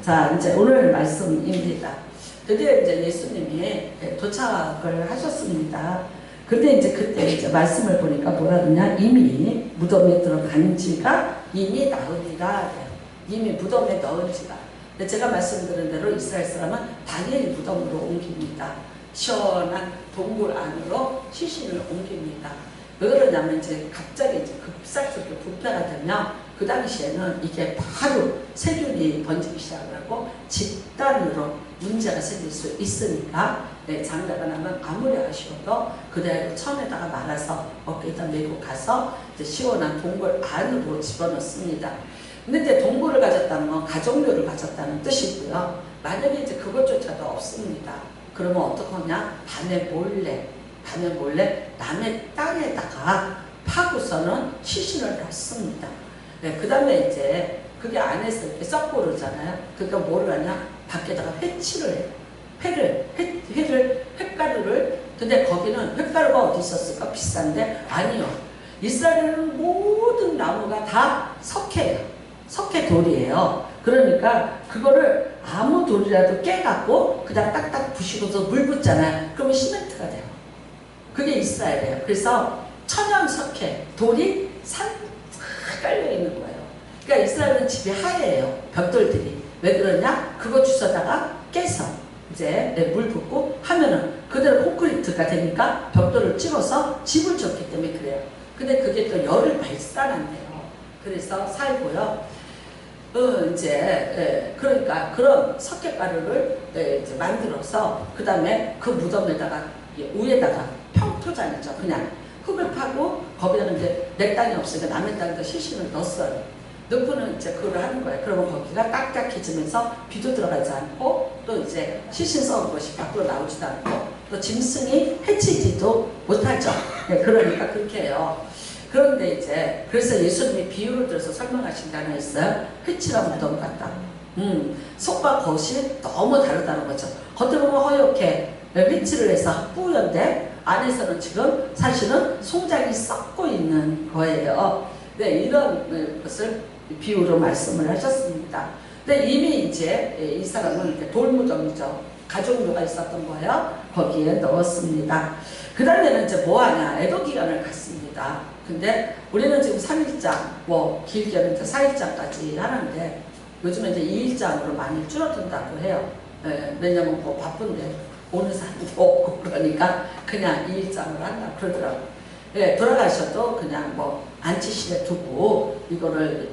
자, 이제 오늘 말씀입니다. 드디어 이제 예수님이 도착을 하셨습니다. 근데 이제 그때 이제 말씀을 보니까 뭐라 그러냐, 이미 무덤에 들어간 지가 이미 나흘이라. 이미 무덤에 넣은 지가. 근데 제가 말씀드린 대로 이스라엘 사람은 당연히 무덤으로 옮깁니다. 시원한 동굴 안으로 시신을 옮깁니다. 왜 그러냐면 이제 갑자기 이제 급작스럽게 부패가 되면 그 당시에는 이게 바로 세균이 번지기 시작을 하고 집단으로 문제가 생길 수 있으니까 장가가 나면 아무리 아쉬워도 그대로 천에다가 말아서 어깨에다 메고 가서 이제 시원한 동굴 안으로 집어넣습니다. 근데 이제 동굴을 가졌다는 건 가족묘를 가졌다는 뜻이고요. 만약에 이제 그것조차도 없습니다. 그러면 어떡하냐? 밤에 몰래 남의 땅에다가 파고서는 시신을 넣습니다. 그 다음에 이제 그게 안에서 이렇게 썩고 그러잖아요. 그러니까 뭐를 하냐? 밖에다가 회치를 해요. 횟가루를. 근데 거기는 횟가루가 어디 있었을까? 비싼데? 아니요. 이스라엘은 모든 나무가 다 석회예요. 석회돌이에요. 그러니까 그거를 아무 돌이라도 깨갖고 그다음 딱딱 부시고서 물 붓잖아요. 그러면 시멘트가 돼요. 그게 이스라엘이에요. 그래서 천연 석회 돌이 산 깔려 있는 거예요. 그러니까 이스라엘은 집이 하얘요. 벽돌들이. 왜 그러냐? 그거 주워다가 깨서 이제 물 붓고 하면은 그대로 콘크리트가 되니까 벽돌을 찍어서 집을 졌기 때문에 그래요. 근데 그게 또 열을 발산한대요. 그래서 살고요. 그러니까 그런 석회가루를 이제 만들어서 그 다음에 그 무덤에다가 위에다가 평토잔이죠. 그냥 흙을 파고 거기다가 이제 내 땅이 없으니까 남의 땅에다 시신을 넣었어요. 넣고는 이제 그걸 하는 거예요. 그러면 거기가 딱딱해지면서 비도 들어가지 않고 또 이제 시신 썩은 것이 밖으로 나오지도 않고 또 짐승이 해치지도 못하죠. 그러니까 그렇게 해요. 그런데 이제 그래서 예수님이 비유를 들어서 설명하신 게 하나 있어요. 회칠한 무덤 같다. 속과 겉이 너무 다르다는 거죠. 겉으로 보면 허옇게 회칠을 해서 뿌연데 안에서는 지금 사실은 송장이 썩고 있는 거예요. 네, 이런 것을 비유로 말씀을 하셨습니다. 근데 이미 이제 이 사람은 이렇게 돌무덤이죠. 가족묘가 있었던 거예요. 거기에 넣었습니다. 그 다음에는 이제 뭐 하냐? 애도 기간을 갖습니다. 근데 우리는 지금 3일장, 뭐 길게는 이제 4일장까지 하는데 요즘에 이제 2일장으로 많이 줄어든다고 해요. 왜냐면 뭐 바쁜데 오는 사람도 없고 그러니까 그냥 2일장을 한다 그러더라고요. 돌아가셔도 그냥 뭐 안치실에 두고 이거를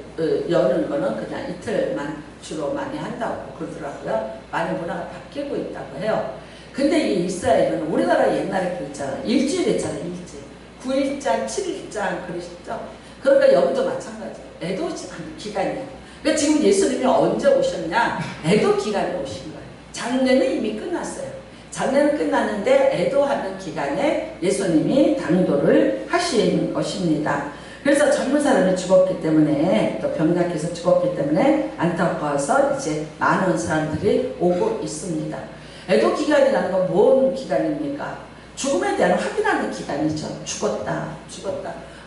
여는 거는 그냥 이틀만 주로 많이 한다고 그러더라고요. 많은 문화가 바뀌고 있다고 해요. 근데 이 이스라엘은 우리나라 옛날에 그 있잖아요. 일주일 했잖아요. 일주일. 9일장, 7일장 그러셨죠? 그러니까 여기도 마찬가지예요. 애도 기간이에요. 그러니까 지금 예수님이 언제 오셨냐? 애도 기간에 오신 거예요. 장례는 이미 끝났어요. 장례는 끝났는데 애도하는 기간에 예수님이 당도를 하신 것입니다. 그래서 젊은 사람이 죽었기 때문에 또 병약해서 죽었기 때문에 안타까워서 이제 많은 사람들이 오고 있습니다. 애도 기간이라는 건 뭔 기간입니까? 죽음에 대한 확인하는 기간이죠. 죽었다.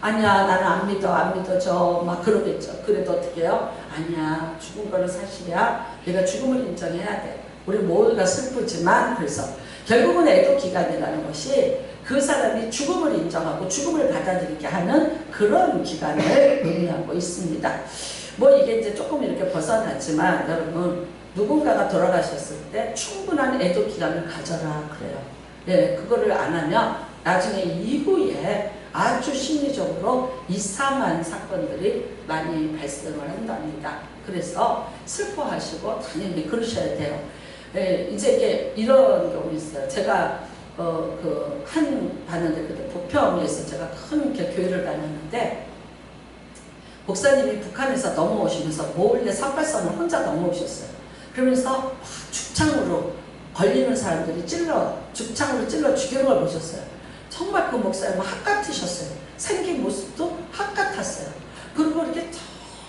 아니야, 나는 안 믿어져. 막 그러겠죠. 그래도 어떻게 해요? 아니야, 죽은 거는 사실이야. 내가 죽음을 인정해야 돼. 우리 모두가 슬프지만, 그래서 결국은 애도 기간이라는 것이 그 사람이 죽음을 인정하고 죽음을 받아들이게 하는 그런 기간을 의미하고 있습니다. 뭐 이게 이제 조금 이렇게 벗어났지만 여러분, 누군가가 돌아가셨을 때 충분한 애도 기간을 가져라 그래요. 네, 그거를 안 하면 나중에 이후에 아주 심리적으로 이상한 사건들이 많이 발생을 한답니다. 그래서 슬퍼하시고 당연히 그러셔야 돼요. 네, 이제 이게 이런 경우 있어요. 제가 봤는데 그때 부평에서 제가 큰 교회를 다녔는데 목사님이 북한에서 넘어오시면서 몰래 38선을 혼자 넘어오셨어요. 그러면서 죽창으로 걸리는 사람들이 죽창으로 찔러 죽이는 걸 보셨어요. 정말 그 목사님은 학 같으셨어요. 생긴 모습도 학 같았어요. 그리고 이렇게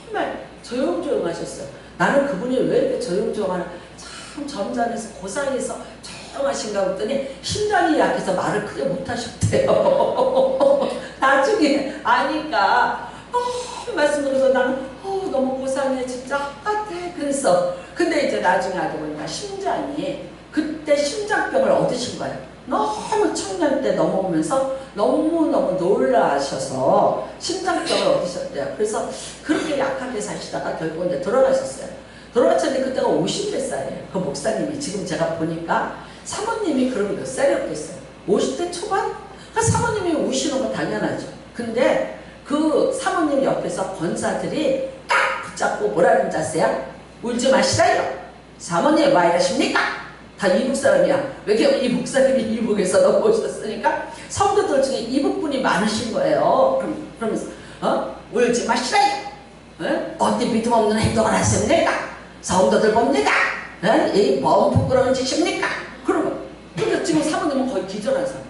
정말 조용조용하셨어요. 나는 그분이 왜 이렇게 조용조용하나, 참 점잖아서 고상해서 조용하신가 했더니 심장이 약해서 말을 크게 못하셨대요. 나중에 아니까 말씀 들어서 나는 너무 고상해 진짜 학 같아 그랬어. 근데 이제 나중에 알고 보니까 심장이 그때 심장병을 얻으신 거예요. 너무 청년 때 넘어오면서 너무너무 놀라셔서 심장병을 얻으셨대요. 그래서 그렇게 약하게 사시다가 결국 이제 돌아가셨어요. 돌아가셨는데 그때가 50대 살이에요. 그 목사님이 지금 제가 보니까 사모님이 그럼 몇 살이었겠어요? 50대 초반? 그 사모님이 우시는 거 당연하죠. 근데 그 사모님 옆에서 권사들이 딱 붙잡고 뭐라는 자세야? 울지 마시라요. 사모님 와 이러십니까? 다 이북 사람이야. 왜냐면 이 목사님이 이북에서 넘어오셨으니까 성도들 중에 이북분이 많으신 거예요. 그러면서 울지 마시라요. 어디 믿음 없는 행동을 하십니까? 성도들 봅니다. 이 뭔 부끄러운 짓입니까? 그러고 근데 지금 사모님은 거의 기절한 상태.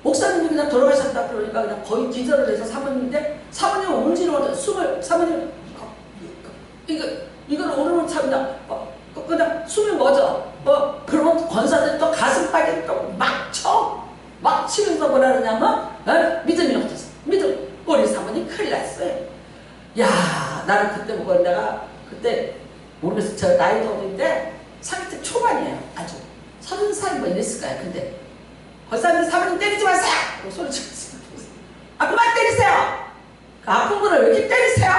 목사님이 그냥 돌아가셨다 그러니까 그냥 거의 기절을 해서 사모님인데 사모님은 울지는 숨을 사모님 이거는 오르면 참 그냥 숨이 멎어. 그러면 권사들이 또 가슴팍에 또 막 치면서 뭐라 그러냐면 믿음이 없어서 우리 사모님 큰일 났어요. 야 나는 그때 보고 내가 그때 모르겠어. 저 나이도 어린데 30대 초반이에요. 아주 30살 뭐 이랬을 거야. 근데 권사님 사모님 때리지 마세요! 소리 치면서 그만 때리세요! 그 아픈 거를 왜 이렇게 때리세요?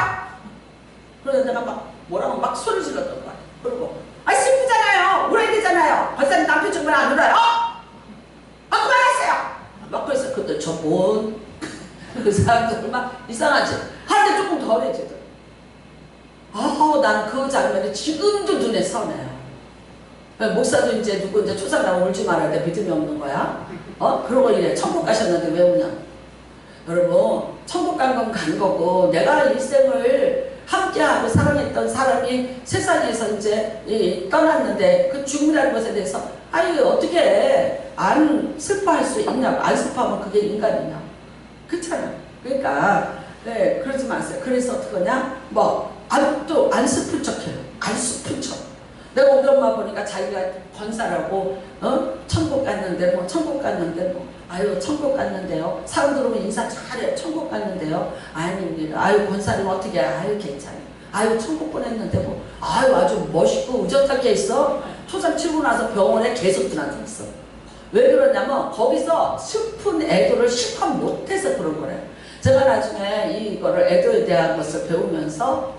그래서 내가 뭐라고 막 소리 질렀던 거야. 그리고 슬프잖아요. 울어야 되잖아요. 권사님 남편 정말 안 울어요. 그만하세요. 막 그래서 그때 그 사람들 막 이상하지. 하는데 조금 덜해지더라고. 난 그 장면이 지금도 눈에 선해요. 목사도 이제 누구 이제 초상나고 울지 말아야 돼. 믿음이 없는 거야. 그러고 이래. 천국 가셨는데 왜 우냐. 여러분 천국 간 건 간 거고 내가 일생을 함께하고 사랑했던 사람이 세상에서 이제 떠났는데 그 죽음이라는 것에 대해서 어떻게 안 슬퍼할 수 있냐고. 안 슬퍼하면 그게 인간이냐. 그렇잖아. 그러니까 그러지 마세요. 그래서 어떻게 하냐 또 안 슬픈 척해요. 안 슬픈 척. 내가 우리 엄마 보니까 자기가 권사라고 천국 갔는데 천국 갔는데 천국 갔는데요. 사람들 오면 인사 잘해요. 천국 갔는데요. 아닙니다. 권사님 어떻게 괜찮아요. 천국 보냈는데 아주 멋있고 우젓하게 있어. 초상 치고 나서 병원에 계속 드나들었어. 왜 그러냐면 거기서 슬픈 애도를 실컷 못해서 그런 거래요. 제가 나중에 이거를 애도에 대한 것을 배우면서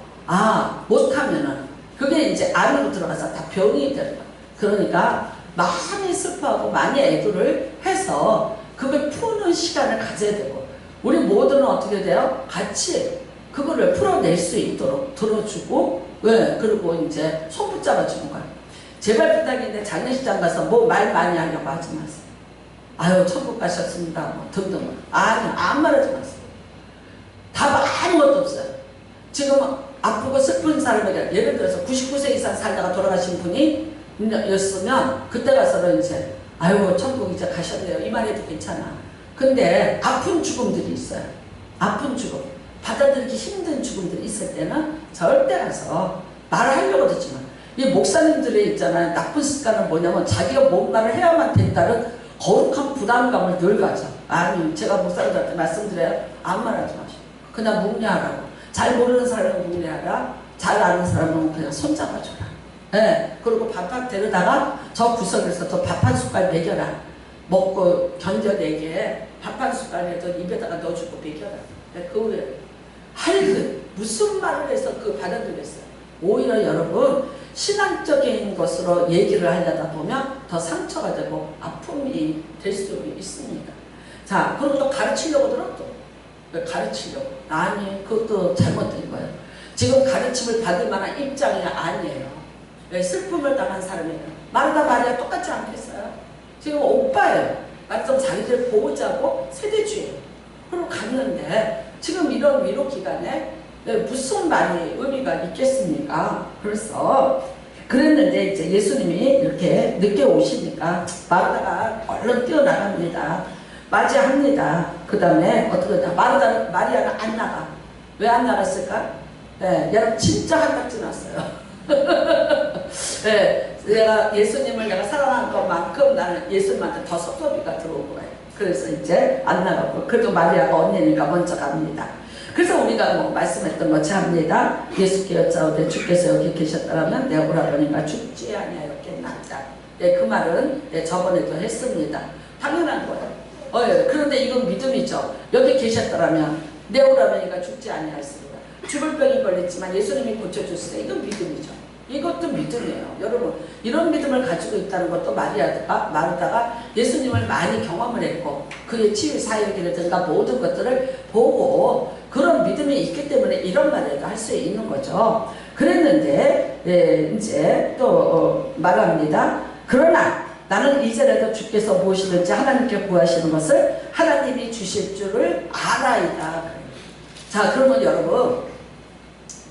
못하면은 그게 이제 안으로 들어가서 다 병이 되는 거야. 그러니까 많이 슬퍼하고 많이 애도를 해서 그걸 푸는 시간을 가져야 되고 우리 모두는 어떻게 돼요? 같이 그거를 풀어낼 수 있도록 들어주고 그리고 이제 손 붙잡아주는 거야. 제발 부탁인데 장례식장 가서 말 많이 하려고 하지 마세요. 천국 가셨습니다. 등등. 아무 말 하지 마세요. 답 아무것도 없어요. 지금 아프고 슬픈 사람에게 예를 들어서 99세 이상 살다가 돌아가신 분이 였으면 그때 가서는 이제 천국 이제 가셨네요. 이 말해도 괜찮아. 근데 아픈 죽음들이 있어요. 아픈 죽음. 받아들이기 힘든 죽음들이 있을 때는 절대 가서 말을 하려고 하지만 이 목사님들이 있잖아요. 나쁜 습관은 뭐냐면 자기가 뭔가를 해야만 된다는 거룩한 부담감을 늘 가져. 제가 목사님들한테 말씀드려요. 아무 말 하지 마시고 그냥 묵례하라고. 잘 모르는 사람은 묵례하라. 잘 아는 사람은 그냥 손잡아줘라. 그리고 밥밥 데려다가 저 구석에서 저 밥 한 숟갈 먹여라. 먹고 견뎌내게 밥 한 숟갈에도 입에다가 넣어주고 먹여라. 그 후에 무슨 말을 해서 받아들였어요. 오히려 여러분 신앙적인 것으로 얘기를 하려다 보면 더 상처가 되고 아픔이 될 수 있습니다. 자, 그리고 또 가르치려고 들었죠. 가르치려고. 그것도 잘못된 거예요. 지금 가르침을 받을 만한 입장이 아니에요. 슬픔을 당한 사람이에요. 마르다 마리아 똑같지 않겠어요? 지금 오빠예요. 마침 자기들 보호자고 세대주의예요. 그리고 갔는데 지금 이런 위로 기간에 무슨 말이 의미가 있겠습니까? 그랬는데 이제 예수님이 이렇게 늦게 오시니까 마르다가 얼른 뛰어나갑니다. 맞이합니다. 그 다음에 어떻게 하냐. 마리아는 안 나가. 왜 안 나갔을까? 여러분 진짜 한박 지났어요. 내가 예수님을 사랑한 것만큼 나는 예수님한테 더 섭섭이가 들어온 거예요. 그래서 이제 안 나가고 그래도 마리아가 언니니까 먼저 갑니다. 그래서 우리가 뭐 말씀했던 것이 합니다. 예수께 여짜오되 주께서 여기 계셨다면 내 오라버니가 죽지 아니하였겠나이다. 네, 그 말은 네, 저번에도 했습니다. 당연한 거예요. 예, 그런데 이건 믿음이죠. 여기 계셨더라면 내 오라버니가 죽지 아니하였으리라. 죽을 병이 걸렸지만 예수님이 고쳐주시다. 이건 믿음이죠. 이것도 믿음이에요. 여러분 이런 믿음을 가지고 있다는 것도 마르다가 예수님을 많이 경험을 했고 그의 치유 사역이라든가 모든 것들을 보고 그런 믿음이 있기 때문에 이런 말을 할 수 있는 거죠. 그랬는데 이제 또 말합니다. 그러나 나는 이제라도 주께서 무엇이든지 하나님께 구하시는 것을 하나님이 주실 줄을 알아이다. 자, 그러면 여러분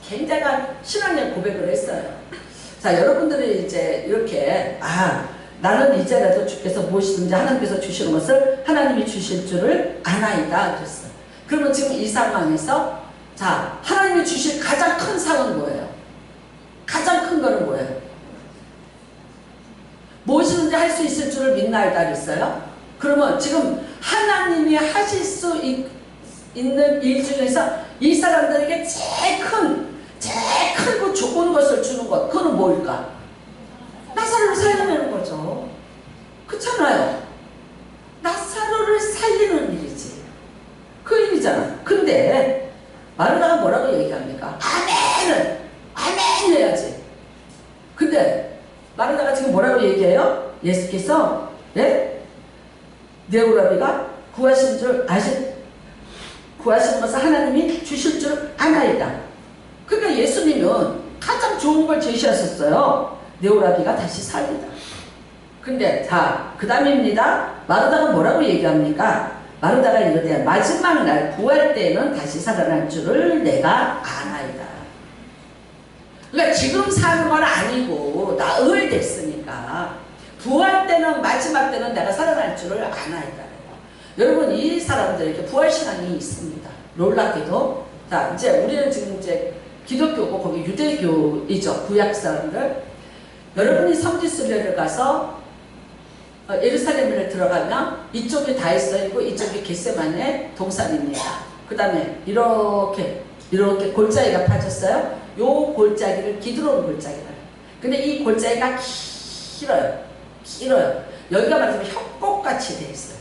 굉장한 신앙의 고백을 했어요. 자, 여러분들이 이제 이렇게 나는 이제라도 주께서 무엇이든지 하나님께서 주시는 것을 하나님이 주실 줄을 아나이다 그랬어요. 그러면 지금 이 상황에서 자, 하나님이 주실 가장 큰 상은 뭐예요? 가장 큰 거는 뭐예요? 무엇이든지 할 수 있을 줄을 믿나이다 그랬어요. 그러면 지금 하나님이 하실 수 있는 일 중에서 이 사람들에게 제일 크고 좋은 것을 주는 것, 그건 뭘까? 나사로를 살려내는 거죠. 그렇잖아요. 나사로를 살리는 일이지. 그 일이잖아. 근데 마르다가 뭐라고 얘기합니까? 아멘 해야지. 근데 마르다가 지금 뭐라고 얘기해요? 예수께서 네? 내 오라비가 구하시는 것을 하나님이 주실 줄 아나이다. 그러니까 예수님은 가장 좋은 걸 제시하셨어요. 내 오라비가 다시 살리다. 근데 자, 그 다음입니다. 마르다가 뭐라고 얘기합니까? 마르다가 이르되 마지막 날 부활 때에는 다시 살아날 줄을 내가 아나이다. 그러니까 지금 사는 건 아니고 나흘 됐으니까 부활 때는 마지막 때는 내가 살아날 줄을 아나이다. 여러분 이 사람들에게 부활신앙이 있습니다. 놀랍게도 자, 이제 우리는 지금 이제 기독교고 거기 유대교이죠. 구약 사람들. 여러분이 성지순례를 가서 예루살렘에 들어가면 이쪽이 다윗성이고 이쪽이 겟세마네 동산입니다. 그 다음에 이렇게 골짜기가 파졌어요. 요 골짜기를 기드론 골짜기라. 근데 이 골짜기가 길어요. 여기가 말하자면 협곡같이 돼 있어요.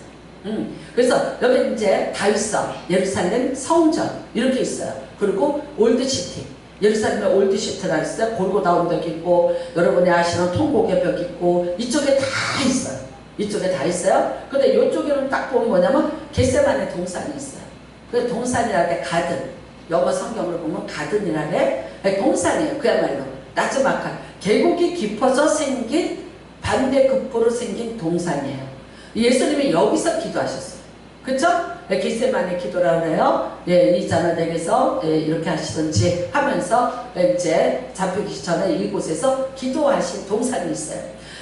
그래서 여기 이제 다윗성, 예루살렘 성전 이렇게 있어요. 그리고 올드시티, 예루살렘에 올드시티가 있어요. 골고다 언덕이 있고 여러분이 아시는 통곡의 벽이 있고 이쪽에 다 있어요. 이쪽에 다 있어요. 근데 이쪽에는 딱 보면 뭐냐면 겟세마네 동산이 있어요. 그 동산이라 게 가든, 영어 성경을 보면 가든이라 게 동산이에요. 그야말로 나츠막한 계곡이 깊어서 생긴 반대급부로 생긴 동산이에요. 예수님이 여기서 기도하셨어요. 그쵸? 겟세마네 기도라고 그래요. 예, 이 자녀들에게서 이렇게 하시든지 하면서 이제 잡히기 전에 이곳에서 기도하신 동산이 있어요.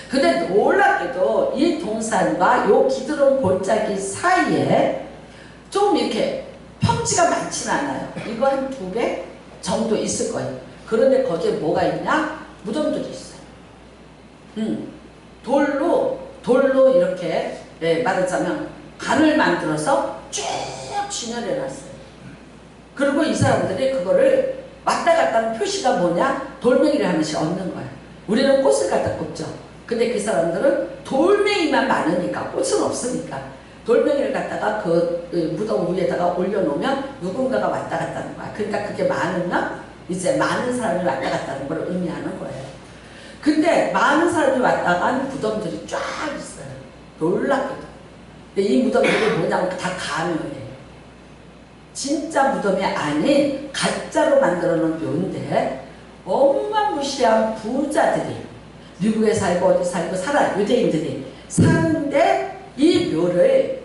근데 놀랍게도 이 동산과 요 기드론 골짜기 사이에 좀 이렇게 평지가 많지는 않아요. 이거 한 2배 정도 있을 거예요. 그런데 거기에 뭐가 있냐? 무덤들이 있어요. 돌로 이렇게 말하자면 간을 만들어서 쭉 진열해 놨어요. 그리고 이 사람들이 그거를 왔다 갔다 하는 표시가 뭐냐? 돌멩이를 한 번씩 얹는 거예요. 우리는 꽃을 갖다 꽂죠. 근데 그 사람들은 돌멩이만 많으니까 꽃은 없으니까 돌멩이를 갖다가 그 무덤 위에다가 올려놓으면 누군가가 왔다 갔다 하는 거야. 그러니까 그게 많으면 이제 많은 사람이 왔다 갔다 하는 걸 의미하는 거예요. 근데 많은 사람이 왔다 간 무덤들이 쫙 있어요. 놀랍게도. 근데 이 무덤들이 뭐냐면 다 가묘예요. 진짜 무덤이 아닌 가짜로 만들어 놓은 묘인데 어마무시한 부자들이 미국에 살고 어디 살고 유대인들이 사는데 이 묘를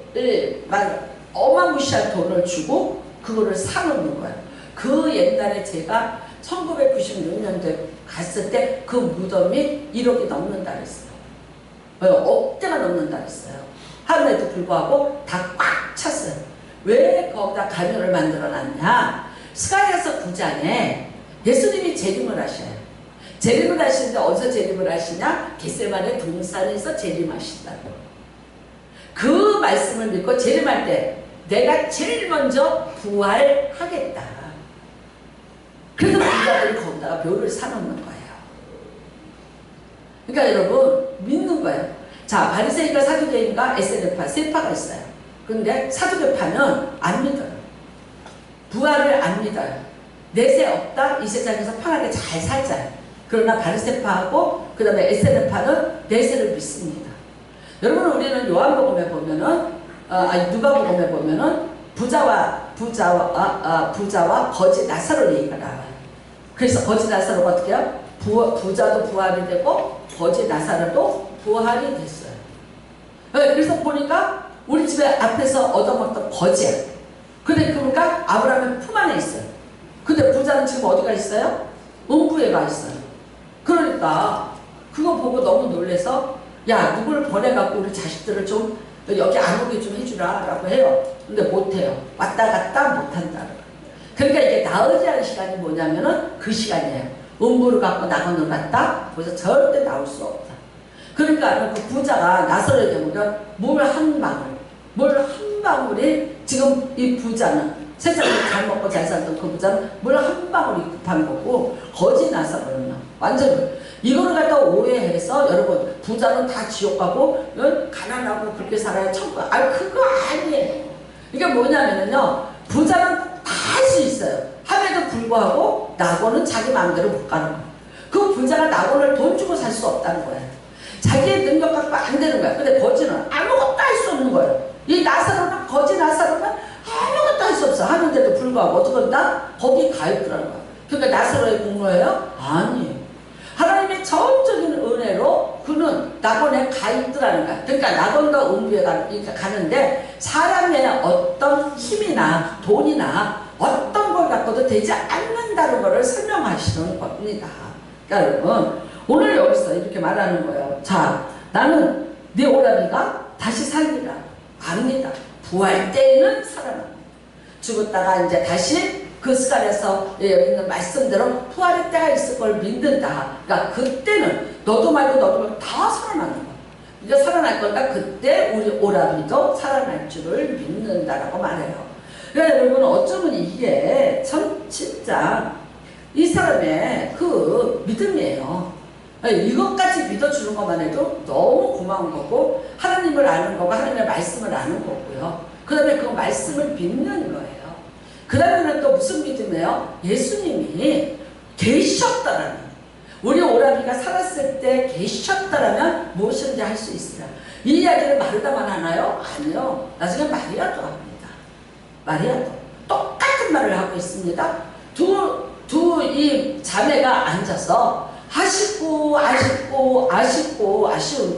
어마무시한 돈을 주고 그거를 사놓는 거예요. 그 옛날에 제가 1996년도에 갔을 때 그 무덤이 1억이 넘는다 그랬어요. 억대가 넘는다 그랬어요. 하루에도 불구하고 다 꽉 찼어요. 왜 거기다 가면을 만들어 놨냐? 스가랴서 9장에 예수님이 재림을 하셔요. 재림을 하시는데 어디서 재림을 하시냐? 겟세마네 동산에서 재림하신다고. 그 말씀을 믿고 재림할 때 내가 제일 먼저 부활하겠다. 그래서 부자들이 거기다가 묘를 사놓는 거예요. 그러니까 여러분 믿는 거예요. 자, 바리새인과 사두개인과 에세르파 세 파가 있어요. 근데 사두개파는 안 믿어요. 부활을 안 믿어요. 내세 없다. 이 세상에서 편하게 잘 살자. 그러나 바리새파하고 그 다음에 에세르파는 내세를 믿습니다. 여러분 우리는 요한복음에 보면은 누가복음에 보면은 부자와 거지 나사로 얘기가 나와요. 그래서 거지 나사로가 어떻게 해요? 부자도 부활이 되고 거지 나사로도 부활이 됐어요. 그래서 보니까 우리 집에 앞에서 얻어먹던 거지야. 근데 그러니까 아브라함의 품 안에 있어요. 근데 부자는 지금 어디가 있어요? 음부에 가 있어요. 그러니까 그거 보고 너무 놀래서 야, 누구를 보내갖고 우리 자식들을 좀 여기 안 오게 좀 해주라 라고 해요. 근데 못해요. 왔다 갔다 못한다. 그러니까 이게 나으리 하는 시간이 뭐냐면은 그 시간이에요. 음부를 갖고 낙원을 갔다. 그래서 절대 나올 수 없다. 그러니까 그 부자가 나서려게 보면 물 한 방울이 지금 이 부자는 세상에 잘 먹고 잘 살던 그 부자는 물 한 방울이 급한 거고 거지 나서로는 완전 이거를 갖다 오해해서 여러분 부자는 다 지옥 가고 가난하고 그렇게 살아야 천국. 그거 아니에요. 이게 뭐냐면요 부자는 다 할 수 있어요. 함에도 불구하고 낙원은 자기 마음대로 못 가는 거예요. 그 부자가 낙원을 돈 주고 살 수 없다는 거예요. 자기의 능력 갖고 안 되는 거야. 근데 거지는 아무것도 할 수 없는 거예요. 이 나사로는 거지 나사로는 아무것도 할 수 없어. 하는데도 불구하고 어떻게 한다? 거기 가 있더라는 거야. 그러니까 나사로의 공로예요? 아니에요. 하나님의 전적인 은혜로 그는 낙원에 가 있더라는 거야. 그러니까 낙원과 음부에 가는데 사람의 어떤 힘이나 돈이나 어떤 걸 갖고도 되지 않는다는 것을 설명하시는 겁니다. 그러니까 여러분 오늘 여기서 이렇게 말하는 거예요. 자, 나는 네 오라비가 다시 살리라. 압니다. 부활 때에는 살아납니다. 죽었다가 이제 다시 그 시간에서 여기 있는 말씀대로 부활의 때가 있을 걸 믿는다. 그러니까 그때는 너도 말고 다 살아나는 거야. 이제 살아날 거니까 그때 우리 오라비도 살아날 줄을 믿는다라고 말해요. 그러니까 여러분 어쩌면 이게 참 진짜 이 사람의 그 믿음이에요. 이것까지 믿어주는 것만 해도 너무 고마운 거고 하나님을 아는 거고 하나님의 말씀을 아는 거고요. 그 다음에 그 말씀을 믿는 거예요. 그 다음에는 또 무슨 믿음이에요? 예수님이 계셨다라는 우리 오라비가 살았을 때 계셨다라면 무엇인지 할 수 있어요. 이 이야기를 마르다만 하나요? 아니요. 나중에 마리아도 합니다. 마리아도 똑같은 말을 하고 있습니다. 두 이 자매가 앉아서 아쉽고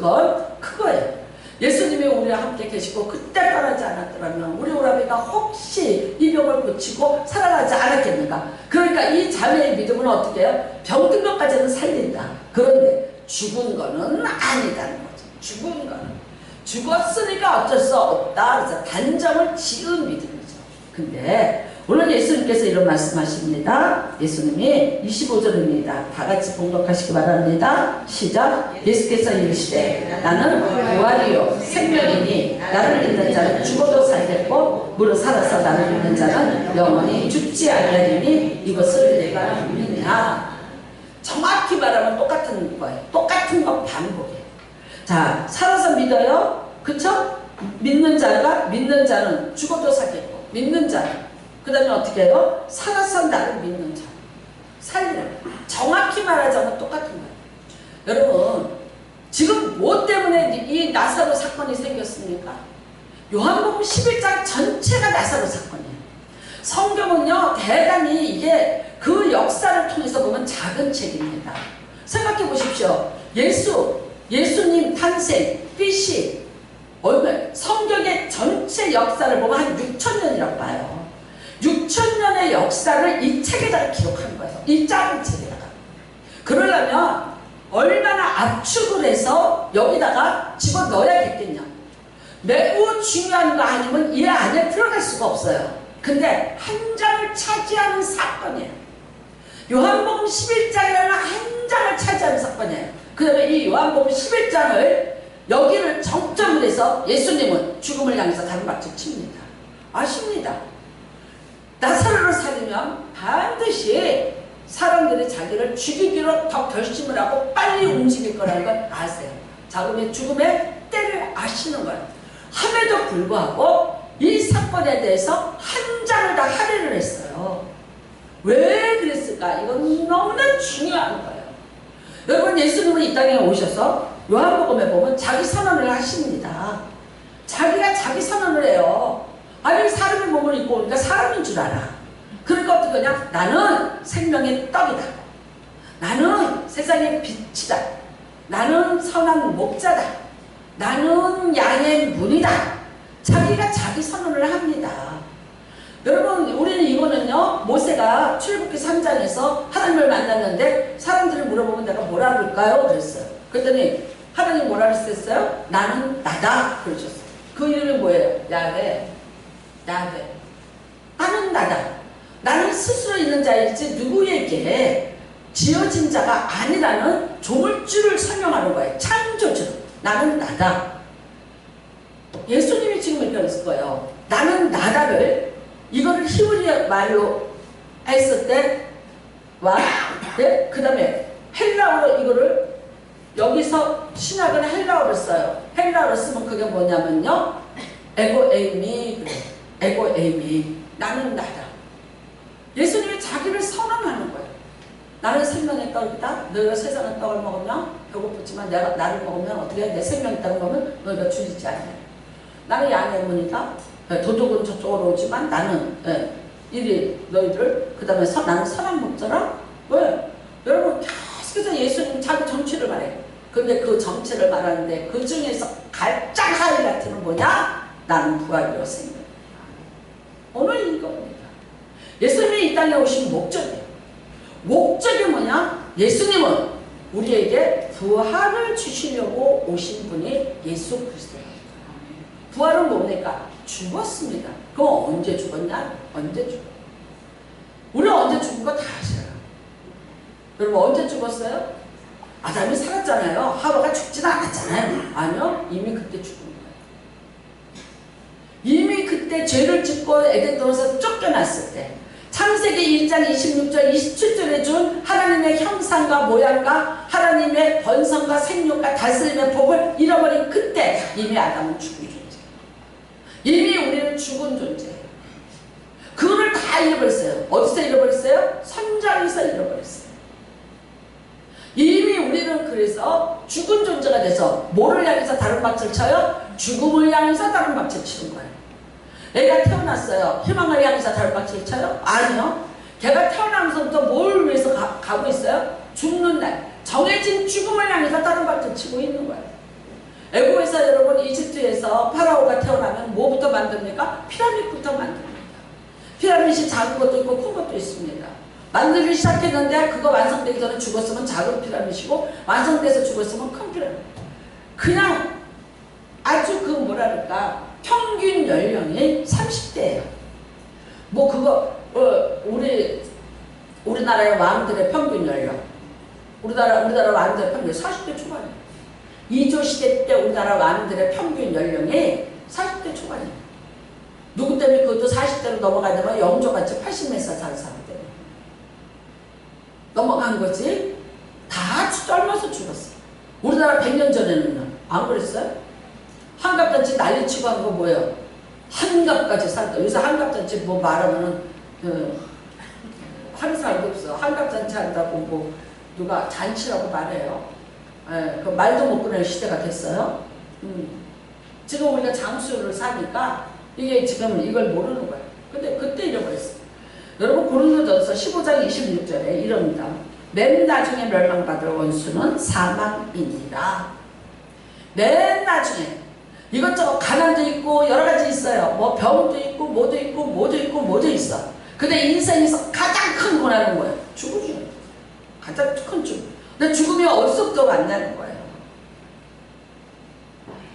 건 그거예요. 예수님이 우리와 함께 계시고 그때 떠나지 않았더라면 우리 오라비가 혹시 이 병을 고치고 살아나지 않았겠는가. 그러니까 이 자매의 믿음은 어떻게 해요? 병든 것까지는 살린다. 그런데 죽은 거는 아니다는 거죠. 죽은 거는 죽었으니까 어쩔 수 없다. 그래서 단정을 지은 믿음이죠. 근데 오늘 예수님께서 이런 말씀하십니다. 예수님이 25절입니다. 다 같이 봉독하시기 바랍니다. 시작. 예수께서 이르시되 나는 부활이요 생명이니 나를 믿는 자는 죽어도 살겠고 무릇 살아서 나를 믿는 자는 영원히 죽지 아니하리니 이것을 내가 믿느냐. 정확히 말하면 똑같은 거예요. 똑같은 거 반복이에요. 자, 살아서 믿어요. 그쵸? 믿는 자는 죽어도 살겠고 믿는 자는 그 다음에 어떻게 해요? 살아서 나를 믿는 자. 살리라. 정확히 말하자면 똑같은 거예요. 여러분, 지금 뭐 때문에 이 나사로 사건이 생겼습니까? 요한복음 11장 전체가 나사로 사건이에요. 성경은요, 대단히 이게 그 역사를 통해서 보면 작은 책입니다. 생각해 보십시오. 예수님 탄생, BC, 성경의 전체 역사를 보면 한 6,000년이라고 봐요. 6,000년의 역사를 이 책에다가 기록한 거예요. 이 작은 책에다가. 그러려면 얼마나 압축을 해서 여기다가 집어넣어야겠겠냐. 매우 중요한 거 아니면 이 안에 들어갈 수가 없어요. 근데 한 장을 차지하는 사건이에요. 요한복음 11장이라는 한 장을 차지하는 사건이에요. 그 다음에 이 요한복음 11장을 여기를 정점으로 해서 예수님은 죽음을 향해서 가슴박질 칩니다. 아십니다. 나사로를 살리면 반드시 사람들이 자기를 죽이기로 더 결심을 하고 빨리 움직일 거라는 걸 아세요. 자금의 죽음의 때를 아시는 거예요. 함에도 불구하고 이 사건에 대해서 한 장을 다 할애를 했어요. 왜 그랬을까? 이건 너무나 중요한 거예요. 여러분, 예수님은 이 땅에 오셔서 요한복음에 보면 자기 선언을 하십니다. 자기가 자기 선언을 해요. 아니, 사람의 몸을 입고 오니까 사람인 줄 알아. 그러니까 어떻게 하냐? 나는 생명의 떡이다. 나는 세상의 빛이다. 나는 선한 목자다. 나는 양의 문이다. 자기가 자기 선언을 합니다. 여러분, 우리는 이거는요, 모세가 출애굽기 3장에서 하나님을 만났는데 사람들을 물어보면 내가 뭐라 그럴까요? 그랬어요. 그랬더니 하나님 뭐라 그랬어요? 나는 나다 그러셨어요. 그 이름이 뭐예요? 야훼. 야훼. 나는 나다. 나는 스스로 있는 자일지 누구에게 지어진 자가 아니라는 조물주를 설명하는 거예요. 창조주. 나는 나다. 예수님이 지금 이렇게 했을 거예요. 나는 나다를 이거를 히브리 말로 했을 때와 네? 그 다음에 헬라어로 이거를 여기서 신학은 헬라어를 써요. 헬라어로 쓰면 그게 뭐냐면요, 에고에이미. 에고에이미. 나는 나다. 예수님이 자기를 선언하는 거예요. 나는 생명의 떡이다. 너희가 세상의 떡을 먹으면 배고프지만 내가 나를 먹으면 어떻게 해? 내 생명의 떡을 먹으면 너희가 줄이지 않냐. 나는 양의 문이다. 도둑은 저쪽으로 오지만 나는 이리 너희들 그 다음에 나는 선한 목자라. 왜? 여러분, 계속해서 예수님 자기 정체를 말해요. 근데 그 정체를 말하는데 그 중에서 가장 하이라이트는 뭐냐? 나는 부활이요 생명. 오늘 이겁니다. 예수님이 이 땅에 오신 목적이에요. 목적이 뭐냐? 예수님은 우리에게 부활을 주시려고 오신 분이 예수 그리스도예요. 부활은 뭡니까? 죽었습니다. 그럼 언제 죽었냐? 언제 죽었어요? 우리는 언제 죽은 거 다 아셔요. 여러분, 언제 죽었어요? 아담이 살았잖아요. 하와가 죽지는 않았잖아요. 아니요, 이미 그때 죽은 거예요. 이미 그때 죄를 짓고 에덴 동산에서 쫓겨났을 때 창세기 1장 26절 27절에 준 하나님의 형상과 모양과 하나님의 번성과 생육과 다스림의 복을 잃어버린 그때 이미 아담은 죽은 존재예요. 이미 우리는 죽은 존재예요. 그거를 다 잃어버렸어요. 어디서 잃어버렸어요? 선장에서 잃어버렸어요. 이미 우리는 그래서 죽은 존재가 돼서 뭐를 향해서 다른 박질 쳐요? 죽음을 향해서 다른 박질 치는 거예요. 애가 태어났어요. 희망을 향해서 다른 박질 쳐요? 아니요. 걔가 태어나면서부터 뭘 위해서 가고 있어요? 죽는 날. 정해진 죽음을 향해서 다른 박질 치고 있는 거예요. 애국에서 여러분, 이집트에서 파라오가 태어나면 뭐부터 만듭니까? 피라밋부터 만듭니다. 피라밋이 작은 것도 있고 큰 것도 있습니다. 만들기 시작했는데 그거 완성되기 전에 죽었으면 작은 피라밋이고 완성돼서 죽었으면 큰 피라밋. 그냥 아주 그 뭐랄까 평균 연령이 30대예요. 뭐 그거 우리나라의 왕들의 평균 연령, 우리나라 왕들의 평균 40대 초반이에요. 이조 시대 때 우리나라 왕들의 평균 연령이 40대 초반이에요. 누구 때문에 그것도 40대로 넘어가냐면 영조같이 80몇 살 사는 사람 때문에 넘어간 거지. 다 젊어서 죽었어요. 우리나라 100년 전에는요. 안 그랬어요? 한갑잔치 난리치고 한 거 뭐예요? 한갑까지 살다. 요새 한갑잔치 뭐 말하면은 하는 사람도 없어. 한갑잔치 한다고 뭐 누가 잔치라고 말해요. 그 말도 못 꺼낼 시대가 됐어요. 지금 우리가 장수를 사니까 이게 지금 이걸 모르는 거예요. 근데 그때 잃어버렸어요. 여러분, 고린도전서 15장 26절에 이럽니다. 맨 나중에 멸망받을 원수는 사망이니라. 맨 나중에 이것저것 가난도 있고 여러 가지 있어요. 뭐 병도 있고 뭐도 있고 뭐도 있고 뭐도 있어. 근데 인생에서 가장 큰 고난은 뭐예요? 죽음이에요. 가장 큰 죽음. 근데 죽음이 어디서부터 왔다는 거예요?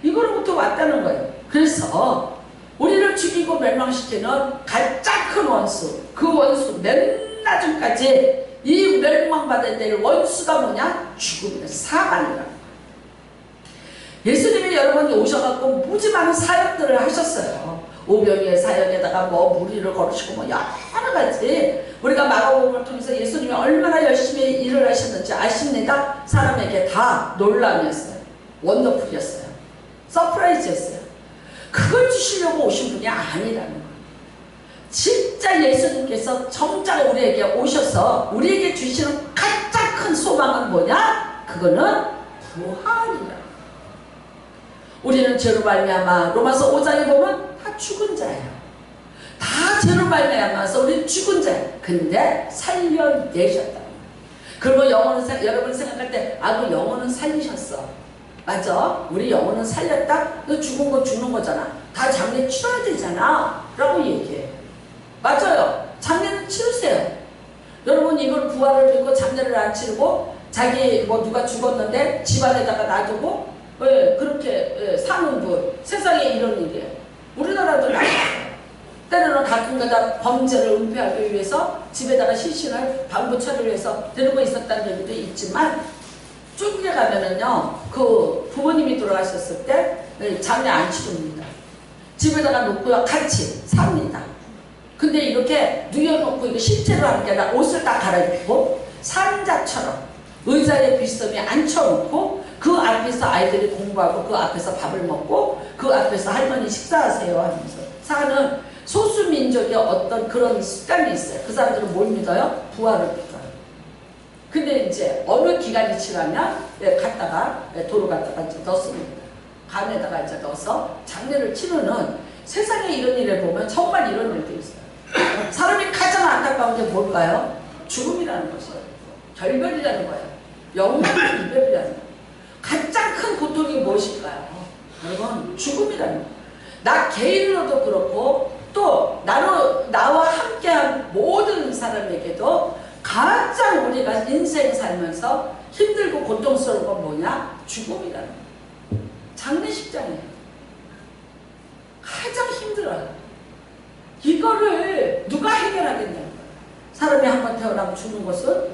이거로부터 왔다는 거예요. 그래서 우리를 죽이고 멸망시키는 가장 큰 원수, 그 원수 맨 나중까지 이 멸망받아야 될 원수가 뭐냐? 죽음이다. 사망이다. 예수님이 여러분이 오셔갖고 무지 많은 사역들을 하셨어요. 오병이의 사역에다가 뭐 무리를 거르시고 뭐 여러 가지 우리가 마가복음을 통해서 예수님이 얼마나 열심히 일을 하셨는지 아십니다. 사람에게 다 놀람이었어요. 원더풀이었어요. 서프라이즈였어요. 그걸 주시려고 오신 분이 아니라는 거예요. 진짜 예수님께서 정작 우리에게 오셔서 우리에게 주시는 가장 큰 소망은 뭐냐? 그거는 부활이라. 우리는 죄로 말미암아 로마서 5장에 보면 다 죽은 자예요. 다 죄로 말미암아서 우리는 죽은 자예요. 근데 살려내셨다. 그리고 영혼은 여러분 생각할 때 그 영혼은 살리셨어. 맞아. 우리 영혼은 살렸다. 너 죽은 거 죽는 거잖아. 다 장례 치러야 되잖아. 라고 얘기해. 맞아요. 장례는 치르세요. 여러분 이걸 부활을 믿고 장례를 안 치르고 자기 뭐 누가 죽었는데 집안에다가 놔두고 그렇게 사는 분. 세상에 이런 일이에요. 우리나라도 나왔어요. 때로는 가끔가다 범죄를 은폐하기 위해서 집에다가 시신을 방부 처리를 해서 데리고 있었다는 얘기도 있지만 중국에 가면은요 그 부모님이 돌아가셨을 때 장례 안 치릅니다. 집에다가 놓고요 같이 삽니다. 근데 이렇게 누워놓고 이거 실제로 하는 게 아니라 옷을 딱 갈아입고 산자처럼 의자에 빗썸에 앉혀놓고 그 앞에서 아이들이 공부하고 그 앞에서 밥을 먹고 그 앞에서 할머니 식사하세요 하면서 사는 소수민족의 어떤 그런 습관이 있어요. 그 사람들은 뭘 믿어요? 부활을 믿어요. 근데 이제 어느 기간이 지나면 갖다가 도로 갖다가 이제 넣습니다. 간에다가 이제 넣어서 장례를 치르는 세상에 이런 일을 보면 정말 이런 일도 있어요. 사람이 가장 안타까운 게 뭘까요? 죽음이라는 것이에요. 결별이라는 거예요. 영원한 이별이라는 거예요. 가장 큰 고통이 무엇일까요? 여러분 죽음이라는 거예요. 나 개인으로도 그렇고 또 나와 함께한 모든 사람에게도 가장 우리가 인생 살면서 힘들고 고통스러운 건 뭐냐? 죽음이라는 거예요. 장례식장이에요. 가장 힘들어요. 이거를 누가 해결하겠냐는 거예요. 사람이 한번 태어나면 죽는 것은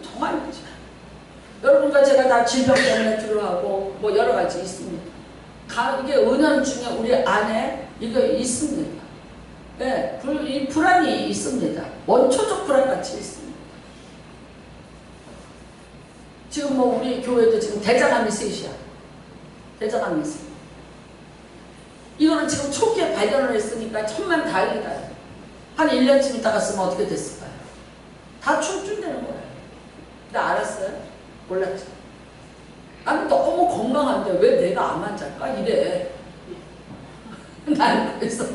정말이지. 여러분과 제가 다 질병 때문에 두려워하고 뭐 여러 가지 있습니다. 이게 은연 중에 우리 안에 이거 있습니다. 네, 이 불안이 있습니다. 원초적 불안같이 있습니다. 지금 뭐 우리 교회도 지금 대장암이 셋이야. 대장암이 셋. 이거는 지금 초기에 발견을 했으니까 천만 다행이다. 한 1년쯤 있다가 쓰면 어떻게 됐을까요? 다 충준되는 거예요. 근데 알았어요? 몰랐죠? 나는 너무 건강한데 왜 내가 암 환자일까? 이래. 나는 그랬어.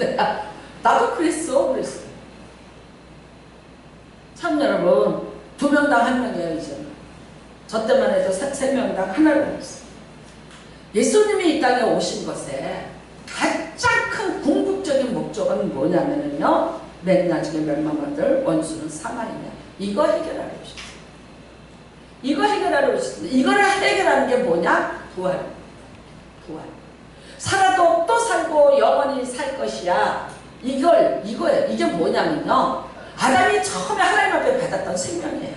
나도 그랬어. 참 여러분 2명당 1명이에요 이제는. 저 때만 해도 3명당 하나로 있어요. 예수님이 이 땅에 오신 것에 가장 큰 궁극적인 목적은 뭐냐면요. 맨 나중에 멸망받을 원수는 사망이냐. 이거 해결하려 오셨어요. 이거 해결하려 오셨습니다. 이거를 해결하는 게 뭐냐? 부활. 부활. 살아도 또 살고 영원히 살 것이야. 이거예요. 이게 뭐냐면요. 아담이 처음에 하나님 앞에 받았던 생명이에요.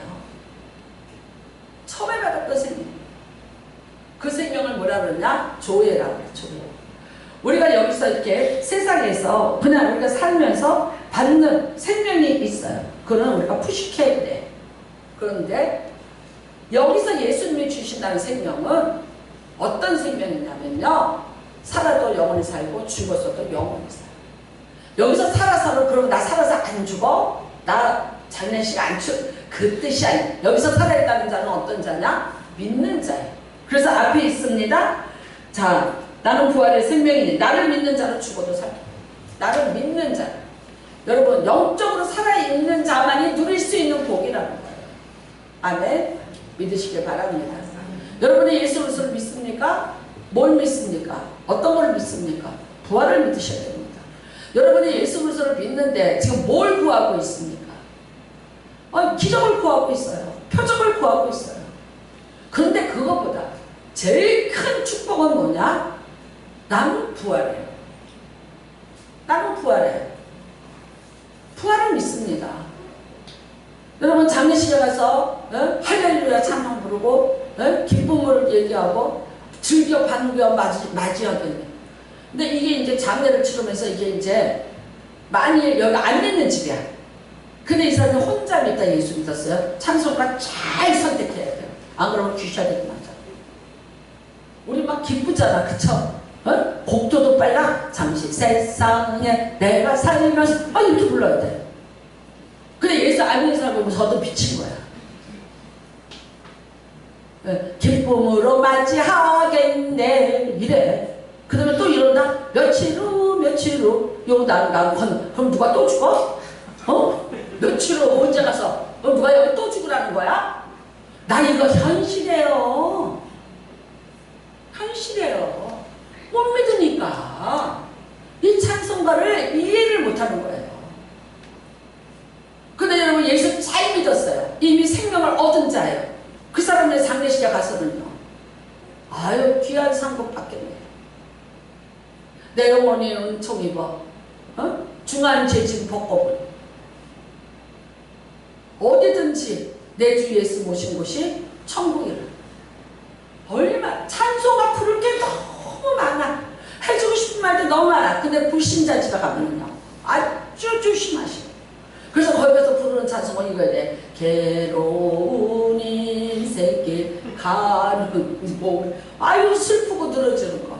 처음에 받았던 생명. 그 생명을 뭐라 그러냐? 조회라고 해요. 조회. 우리가 여기서 이렇게 세상에서 그냥 우리가 살면서 받는 생명이 있어요. 그건 우리가 푸시해야 돼. 그런데 여기서 예수님이 주신다는 생명은 어떤 생명이냐면요. 살아도 영원히 살고 죽어서도 영원히 살아요. 여기서 살아서는 그럼 나 살아서 안 죽어? 나 장례식 안 치? 그 뜻이 아니에요. 여기서 살아있다는 자는 어떤 자냐? 믿는 자예요. 그래서 앞에 있습니다. 자, 나는 부활의 생명이니 나를 믿는 자는 죽어도 살게. 나를 믿는 자. 여러분 영적으로 살아있는 자만이 누릴 수 있는 복이라는 거예요. 아멘. 믿으시길 바랍니다. 여러분이 예수 그리스도를 믿습니까? 뭘 믿습니까? 어떤 걸 믿습니까? 부활을 믿으셔야 됩니다. 여러분이 예수 그리스도를 믿는데 지금 뭘 구하고 있습니까? 기적을 구하고 있어요. 표적을 구하고 있어요. 그런데 그것보다 제일 큰 축복은 뭐냐? 나는 부활해요. 나는 부활해요. 부활을 믿습니다. 여러분 장례식에 가서 할렐루야 찬양 부르고 기쁨을 얘기하고 즐겨 반겨 맞이하겠네. 근데 이게 이제 장례를 치르면서 이게 이제 많이 여기 안 믿는 집이야. 근데 이 사람이 혼자 믿다 예수 믿었어요. 찬송가 잘 선택해야 돼요. 안 그러면 귀셔야 되고 맞아. 우리 막 기쁘잖아, 그쵸? 어? 곡조도 빨라. 잠시 세상에 내가 살면서 이렇게 불러야 돼. 근데 예수 안 믿는 사람 보면 저도 미친 거야. 기쁨으로 맞이하겠네 이래. 그 다음에 또 이런다. 며칠 후 요단강 건너. 그럼 누가 또 죽어? 어? 며칠 후 언제 가서 누가 여기 또 죽으라는 거야? 나 이거 현실이에요. 현실이에요. 못 믿으니까 이 찬송가를 이해를 못하는 거예요. 근데 여러분 예수 잘 믿었어요. 이미 생명을 얻은 자예요. 그 사람의 장례식에 가서는요, 아유 귀한 상복 받겠네. 내 영혼이 은총 입어. 중한 죄진 벗고버려. 어디든지 내 주 예수 모신 곳이 천국이라. 얼마 찬송가 부를 게 너무 많아. 해주고 싶은 말도 너무 많아. 근데 불신자 집에 가면요 아주 조심하시오. 그래서 거기 가서 부르는 찬송은 이거야 돼. 괴로운 인생길 가는 몸. 아유 슬프고 늘어지는 거.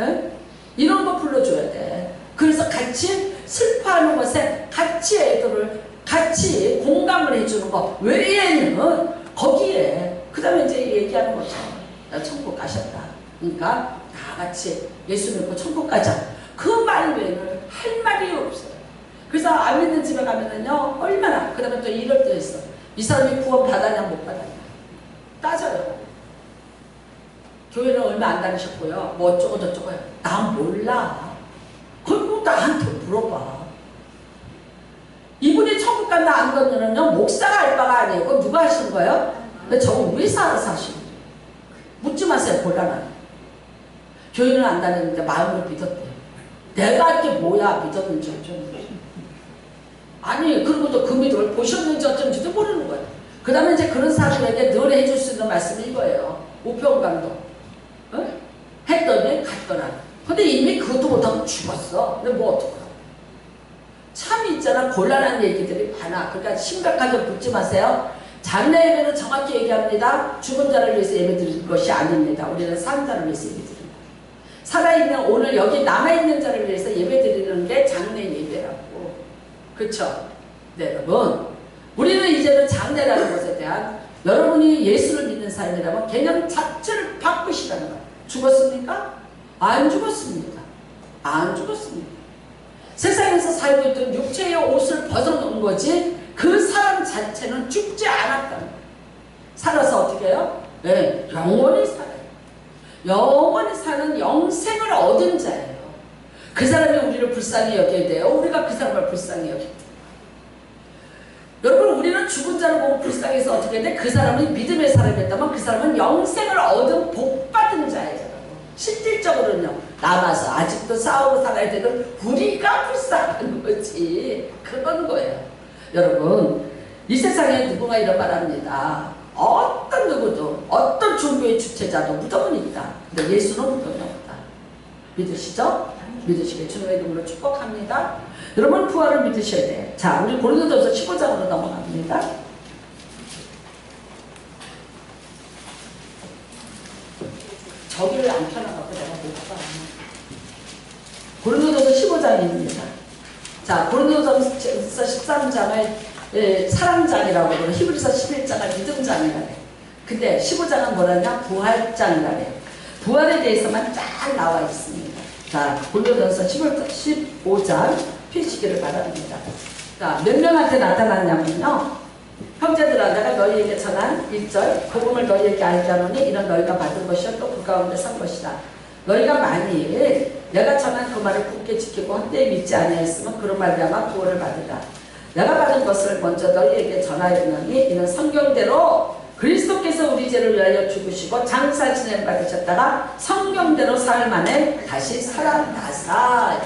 에? 이런 거 불러줘야 돼. 그래서 같이 슬퍼하는 것에 같이 애들을 같이 공감을 해주는 거 외에는 거기에 그 다음에 이제 얘기하는 거죠. 천국 가셨다. 그러니까 다 같이 예수 믿고 천국 가자. 그 말 외에는 할 말이 없어요. 그래서 안 믿는 집에 가면은요 얼마나 그 다음에 또 이럴 때 있어. 이 사람이 구원 받았냐 못 받았냐 따져요. 교회는 얼마 안 다니셨고요 뭐 어쩌고 저쩌고요. 난 몰라. 그걸 나한테 물어봐. 이분이 천국 간다 안 간다는요 목사가 알 바가 아니에요. 그건 누가 하신 거예요? 근데 저거 왜 살아서 하시는 거예요? 묻지 마세요. 곤란하네. 교회는 안 다녔는데 마음으로 믿었대요. 내가 할 게 뭐야 믿었는지 어쩌는지. 아니 그리고 또 그 믿음을 보셨는지 어쩐지도 모르는 거예요. 그 다음에 이제 그런 사람에게 늘 해줄 수 있는 말씀이 이거예요. 우편강도 했더니 갔더라. 근데 이미 그것도 못하고 죽었어. 근데 뭐 어떡하라고. 참 있잖아 곤란한 얘기들이 많아. 그러니까 심각하게 묻지 마세요. 장래 예배는 정확히 얘기합니다. 죽은 자를 위해서 예배 드릴 것이 아닙니다. 우리는 사는 자를 위해서 예배 드립니다. 살아있는 오늘 여기 남아있는 자를 위해서 예배 드리는 게 장래 예배라고. 그렇죠? 네, 여러분 우리는 이제는 장래라는 것에 대한 여러분이 예수를 믿는 사람이라면 개념 자체를 바꾸시라는 거예요. 죽었습니까? 안 죽었습니다. 안 죽었습니다. 세상에서 살고 있던 육체의 옷을 벗어놓은 거지 그 사람 자체는 죽지 않았다는 거예요. 살아서 어떻게 해요? 네, 영원히 살아요. 영원히 사는 영생을 얻은 자예요. 그 사람이 우리를 불쌍히 여겨야 돼요. 우리가 그 사람을 불쌍히 여겨야 돼요. 여러분 우리는 죽은 자를 보고 불쌍해서 어떻게 돼? 그 사람은 믿음의 사람이었다면 그 사람은 영생을 얻은 복받은 자예요. 실질적으로는요 남아서 아직도 싸우고 살아야 되는 우리가 불쌍한 거지. 그건 거예요. 여러분 이 세상에 누구가 이런 말 합니다. 어떤 누구도 어떤 종교의 주체자도 무덤은 있다. 근데 예수는 무덤이 없다. 믿으시죠? 믿으시길 주님의 이름으로 축복합니다. 여러분 부활을 믿으셔야 돼요. 자 우리 고린도전서 15장으로 넘어갑니다. 저기를 안 펴나가고 내가 못 봐. 고린도전서 15장입니다. 자 고린도전서 13장을 사랑장이라고 그러고 히브리서 11장을 믿음장이라네. 근데 15장은 뭐라냐? 부활장이라네. 부활에 대해서만 쫙 나와 있습니다. 자 고린도전서 15장 펴시기를 바랍니다. 자 몇 명한테 나타났냐면요. 형제들아 내가 너희에게 전한 1절 복음을 너희에게 알게 하노니 이는 너희가 받은 것이요 또 그 가운데 선 것이다. 너희가 만일 내가 전한 그 말을 굳게 지키고 헛되이 믿지 아니하였으면 그런 말미암아 구원을 받으라. 내가 받은 것을 먼저 너희에게 전하였느니 이는 성경대로 그리스도께서 우리 죄를 위하여 죽으시고 장사 지냄 받으셨다가 성경대로 사흘 만에 다시 살아나사.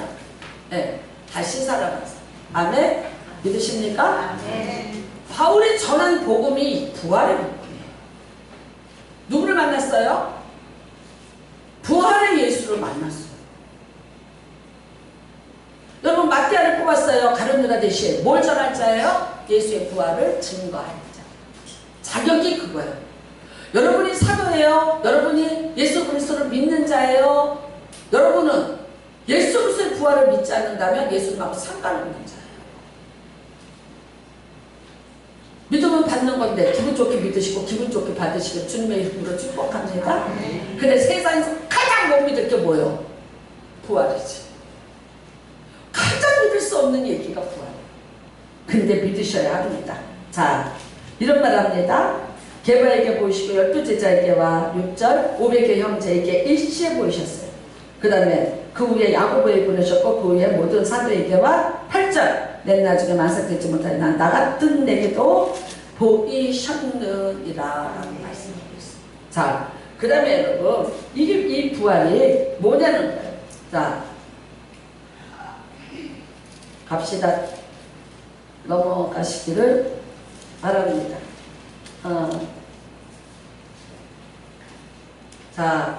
네, 다시 살아나사. 아멘? 믿으십니까? 아멘. 바울이 전한 복음이 부활의 복음이에요. 누구를 만났어요? 부활의 예수를 만났어요. 자녀가 되시에 뭘 전할 자예요? 예수의 부활을 증거할 자. 자격이 그거예요. 여러분이 사도예요. 여러분이 예수 그리스도를 믿는 자예요. 여러분은 예수 그리스도의 부활을 믿지 않는다면 예수님하고 상관없는 자예요. 믿으면 받는 건데 기분 좋게 믿으시고 기분 좋게 받으시고 주님의 이름으로 축복합니다. 근데 세상에서 가장 못 믿을 게 뭐예요? 부활이지. 가장 믿을 수 없는 얘기가 부활이에요. 근데 믿으셔야 합니다. 자, 이런 말 합니다. 게바에게 보이시고 12제자에게와 6절 500의 형제에게 일시에 보이셨어요. 그 다음에 그 후에 야고보에게 보내셨고 그 후에 모든 사도에게와 8절 내 나중에 만삭되지 못하니 나 같은 내게도 보이셨느니라 라고 말씀하고 있습니다. 자, 그 다음에 여러분 이 부활이 뭐냐는 거예요. 자, 갑시다. 넘어가시기를 바랍니다. 자,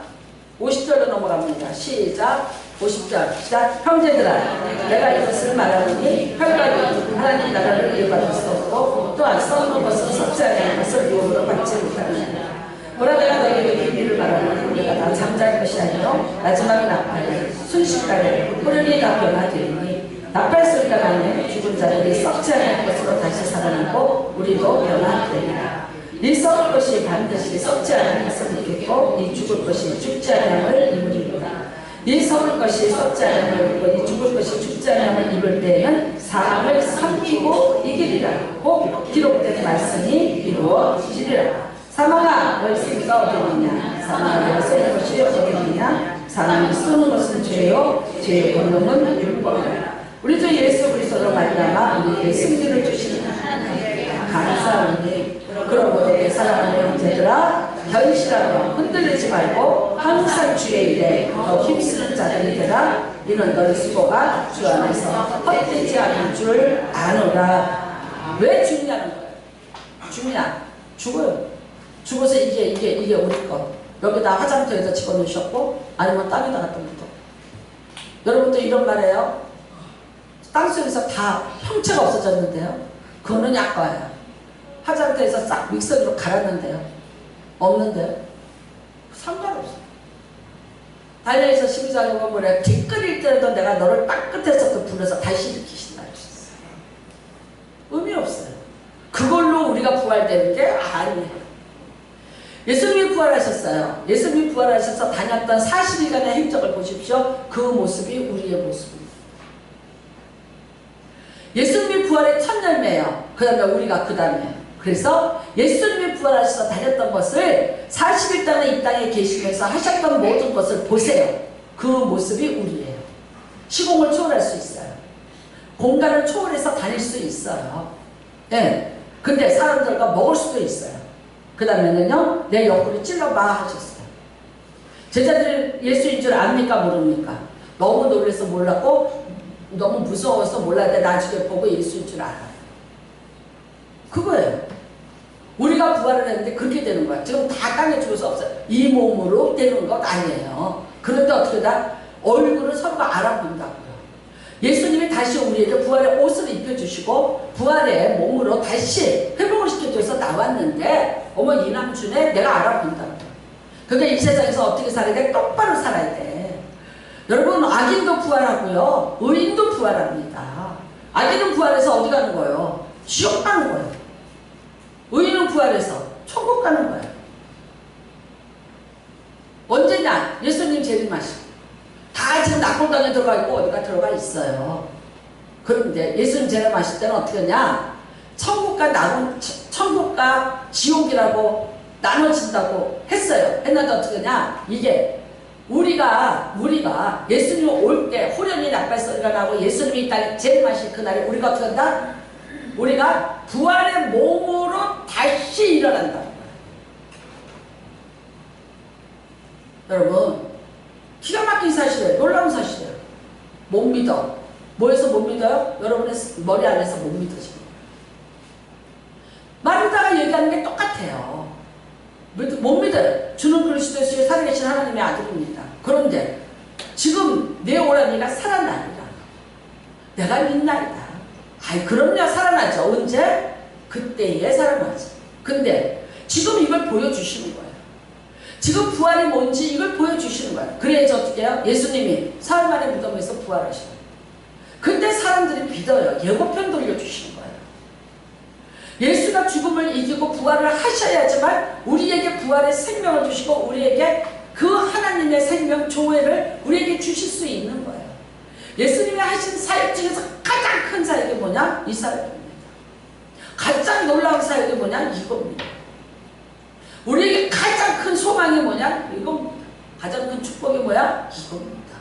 50절로 넘어갑니다. 시작. 50절 시작. 형제들아 내가 이것을 말하노니 혈과는 하나님 나라를 이해받을 수 없고 또한 썩는 것은 썩지 아니하는 것을 유혹으로 받지 못하느니라. 보라 내가 너에게 비밀을 말하노니 우리가 다 잠잘 것이 아니요 마지막에 나팔 순식간에 호련히 다 변화되리니 나팔 소리가 나면 죽은 자들이 썩지 않을 것으로 다시 살아나고 우리도 변화되리라. 이 썩을 것이 반드시 썩지 않을 것을 믿겠고 이 죽을 것이 죽지 않음을 입으리로다. 이 썩을 것이 썩지 않음을 입고 이 죽을 것이 죽지 않음을 입을 때에는 사람을 삼키고 이기리라. 꼭 기록된 말씀이 이루어지리라. 사망아 너희 승리가 어디느냐? 사망아 너희 쏘는 것이 어디느냐? 사람이 쏘는 것은 죄요 죄의 권능은 율법이라. 우리 주 예수 그리스도로 말미암아 우리에게 승리를 주시는 하나님께 감사하오니 그러므로 내 사랑하는 형제들아 견실하고 흔들리지 말고 항상 주의 일에 더 힘쓰는 자들이 되라. 이는 너희 수고가 주 안에서 헛되지 않은 줄 아노라. 왜 죽냐는 거예요. 죽냐? 죽어요. 죽어서 이게 우리 것. 여기다 화장터에다 집어넣으셨고 아니면 땅에다 갖다 묻어. 여러분도 이런 말해요. 땅속에서 다 형체가 없어졌는데요. 그거는 약과예요. 화장터에서 싹 믹서기로 갈았는데요. 없는데요. 상관없어요. 다니엘서 12장에 보면 뭐래? 기 끓일 때라도 내가 너를 땅끝에서 그 불에서 다시 일으키신다 하셨어요. 의미 없어요. 그걸로 우리가 부활되는 게 아니에요. 예수님이 부활하셨어요. 예수님이 부활하셔서 다녔던 40일간의 행적을 보십시오. 그 모습이 우리의 모습입니다. 예수님이 부활의 첫 열매예요. 그 다음에 우리가 그 다음에. 그래서 예수님이 부활하셔서 다녔던 것을 40일 동안 이 땅에 계시면서 하셨던 모든 것을 보세요. 그 모습이 우리예요. 시공을 초월할 수 있어요. 공간을 초월해서 다닐 수 있어요. 네. 근데 사람들과 먹을 수도 있어요. 그 다음에는요, 내 옆구리 찔러봐 하셨어요. 제자들이 예수인 줄 압니까? 모릅니까? 너무 놀라서 몰랐고, 너무 무서워서 몰랐는데 나중에 보고 예수인 줄 알아요. 그거예요. 우리가 부활을 했는데 그렇게 되는 거야. 지금 다 땅에 죽어서 없어요. 이 몸으로 되는 것 아니에요. 그런데 어떻게 다 얼굴을 서로가 알아본다고요. 예수님이 다시 우리에게 부활의 옷을 입혀주시고 부활의 몸으로 다시 회복을 시켜줘서 나왔는데 어머 이 남준에 내가 알아본다고요. 그러니까 이 세상에서 어떻게 살아야 돼? 똑바로 살아야 돼. 여러분 악인도 부활하고요. 의인도 부활합니다. 악인은 부활해서 어디 가는 거예요? 지옥 가는 거예요. 의인은 부활해서 천국 가는 거예요. 언제냐? 예수님 재림하시고 다 지금 낙골당에 들어가 있고 어디가 들어가 있어요. 그런데 예수님 재림하실 때는 어떻게 하냐? 천국과 지옥이라고 나눠진다고 했어요. 했는데 어떻게 하냐? 이게 우리가 예수님 올 때 호련히 나팔소리가 나고 예수님이 이 땅에 재림하실 그날에 우리가 어떻게 한다? 우리가 부활의 몸으로 다시 일어난다. 여러분 기가 막힌 사실이에요. 놀라운 사실이에요. 못 믿어. 뭐에서 못 믿어요? 여러분의 머리 안에서 못 믿어지고. 마르다가 얘기하는 게 똑같아요. 못 믿어요. 주는 그리스도시요 살아계신 하나님의 아들입니다. 그런데 지금 내 오라니가 살아나리라. 내가 믿나이다. 아이 그럼요, 살아나죠. 언제? 그때에 살아나죠. 근데 지금 이걸 보여주시는 거예요. 지금 부활이 뭔지 이걸 보여주시는 거예요. 그래야지 어떻게 해요? 예수님이 사흘 만에 무덤에서 부활하셔요. 근데 사람들이 믿어요. 예고편 돌려주시는 거예요. 예수가 죽음을 이기고 부활을 하셔야지만 우리에게 부활의 생명을 주시고 우리에게 그 하나님의 생명 조회를 우리에게 주실 수 있는 거예요. 예수님이 하신 사역 중에서 가장 큰 사역이 뭐냐? 이 사역입니다. 가장 놀라운 사역이 뭐냐? 이겁니다. 우리에게 가장 큰 소망이 뭐냐? 이겁니다. 가장 큰 축복이 뭐야? 이겁니다.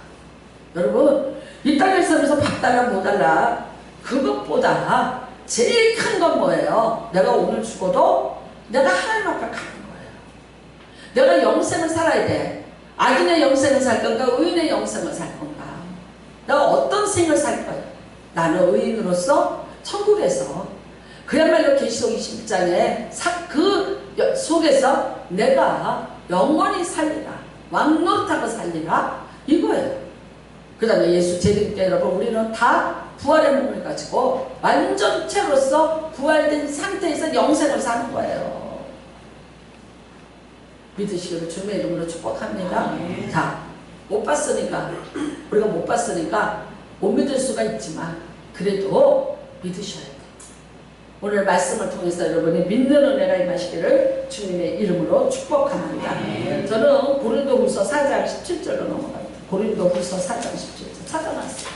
여러분, 이 땅에 살면서 박달라 못달라 그것보다 제일 큰 건 뭐예요? 내가 오늘 죽어도 내가 하나님 앞에 가는 거예요. 내가 영생을 살아야 돼. 악인의 영생을 살 건가? 의인의 영생을 살 건가? 내가 어떤 생을 살 거야? 나는 의인으로서 천국에서 그야말로 계시록 21장에 그 속에서 내가 영원히 살리라. 왕노릇하고 살리라. 이거예요. 그 다음에 예수 제자님께 여러분 우리는 다 부활의 몸을 가지고 완전체로서 부활된 상태에서 영생을 사는 거예요. 믿으시기를 주님의 이름으로 축복합니다. 자, 못 봤으니까 우리가 못 봤으니까 못 믿을 수가 있지만 그래도 믿으셔야 돼요. 오늘 말씀을 통해서 여러분이 믿는 은혜가 임하시기를 주님의 이름으로 축복합니다. 저는 고린도후서 4장 17절로 넘어갑니다. 고린도후서 4장 17절 찾아놨어요.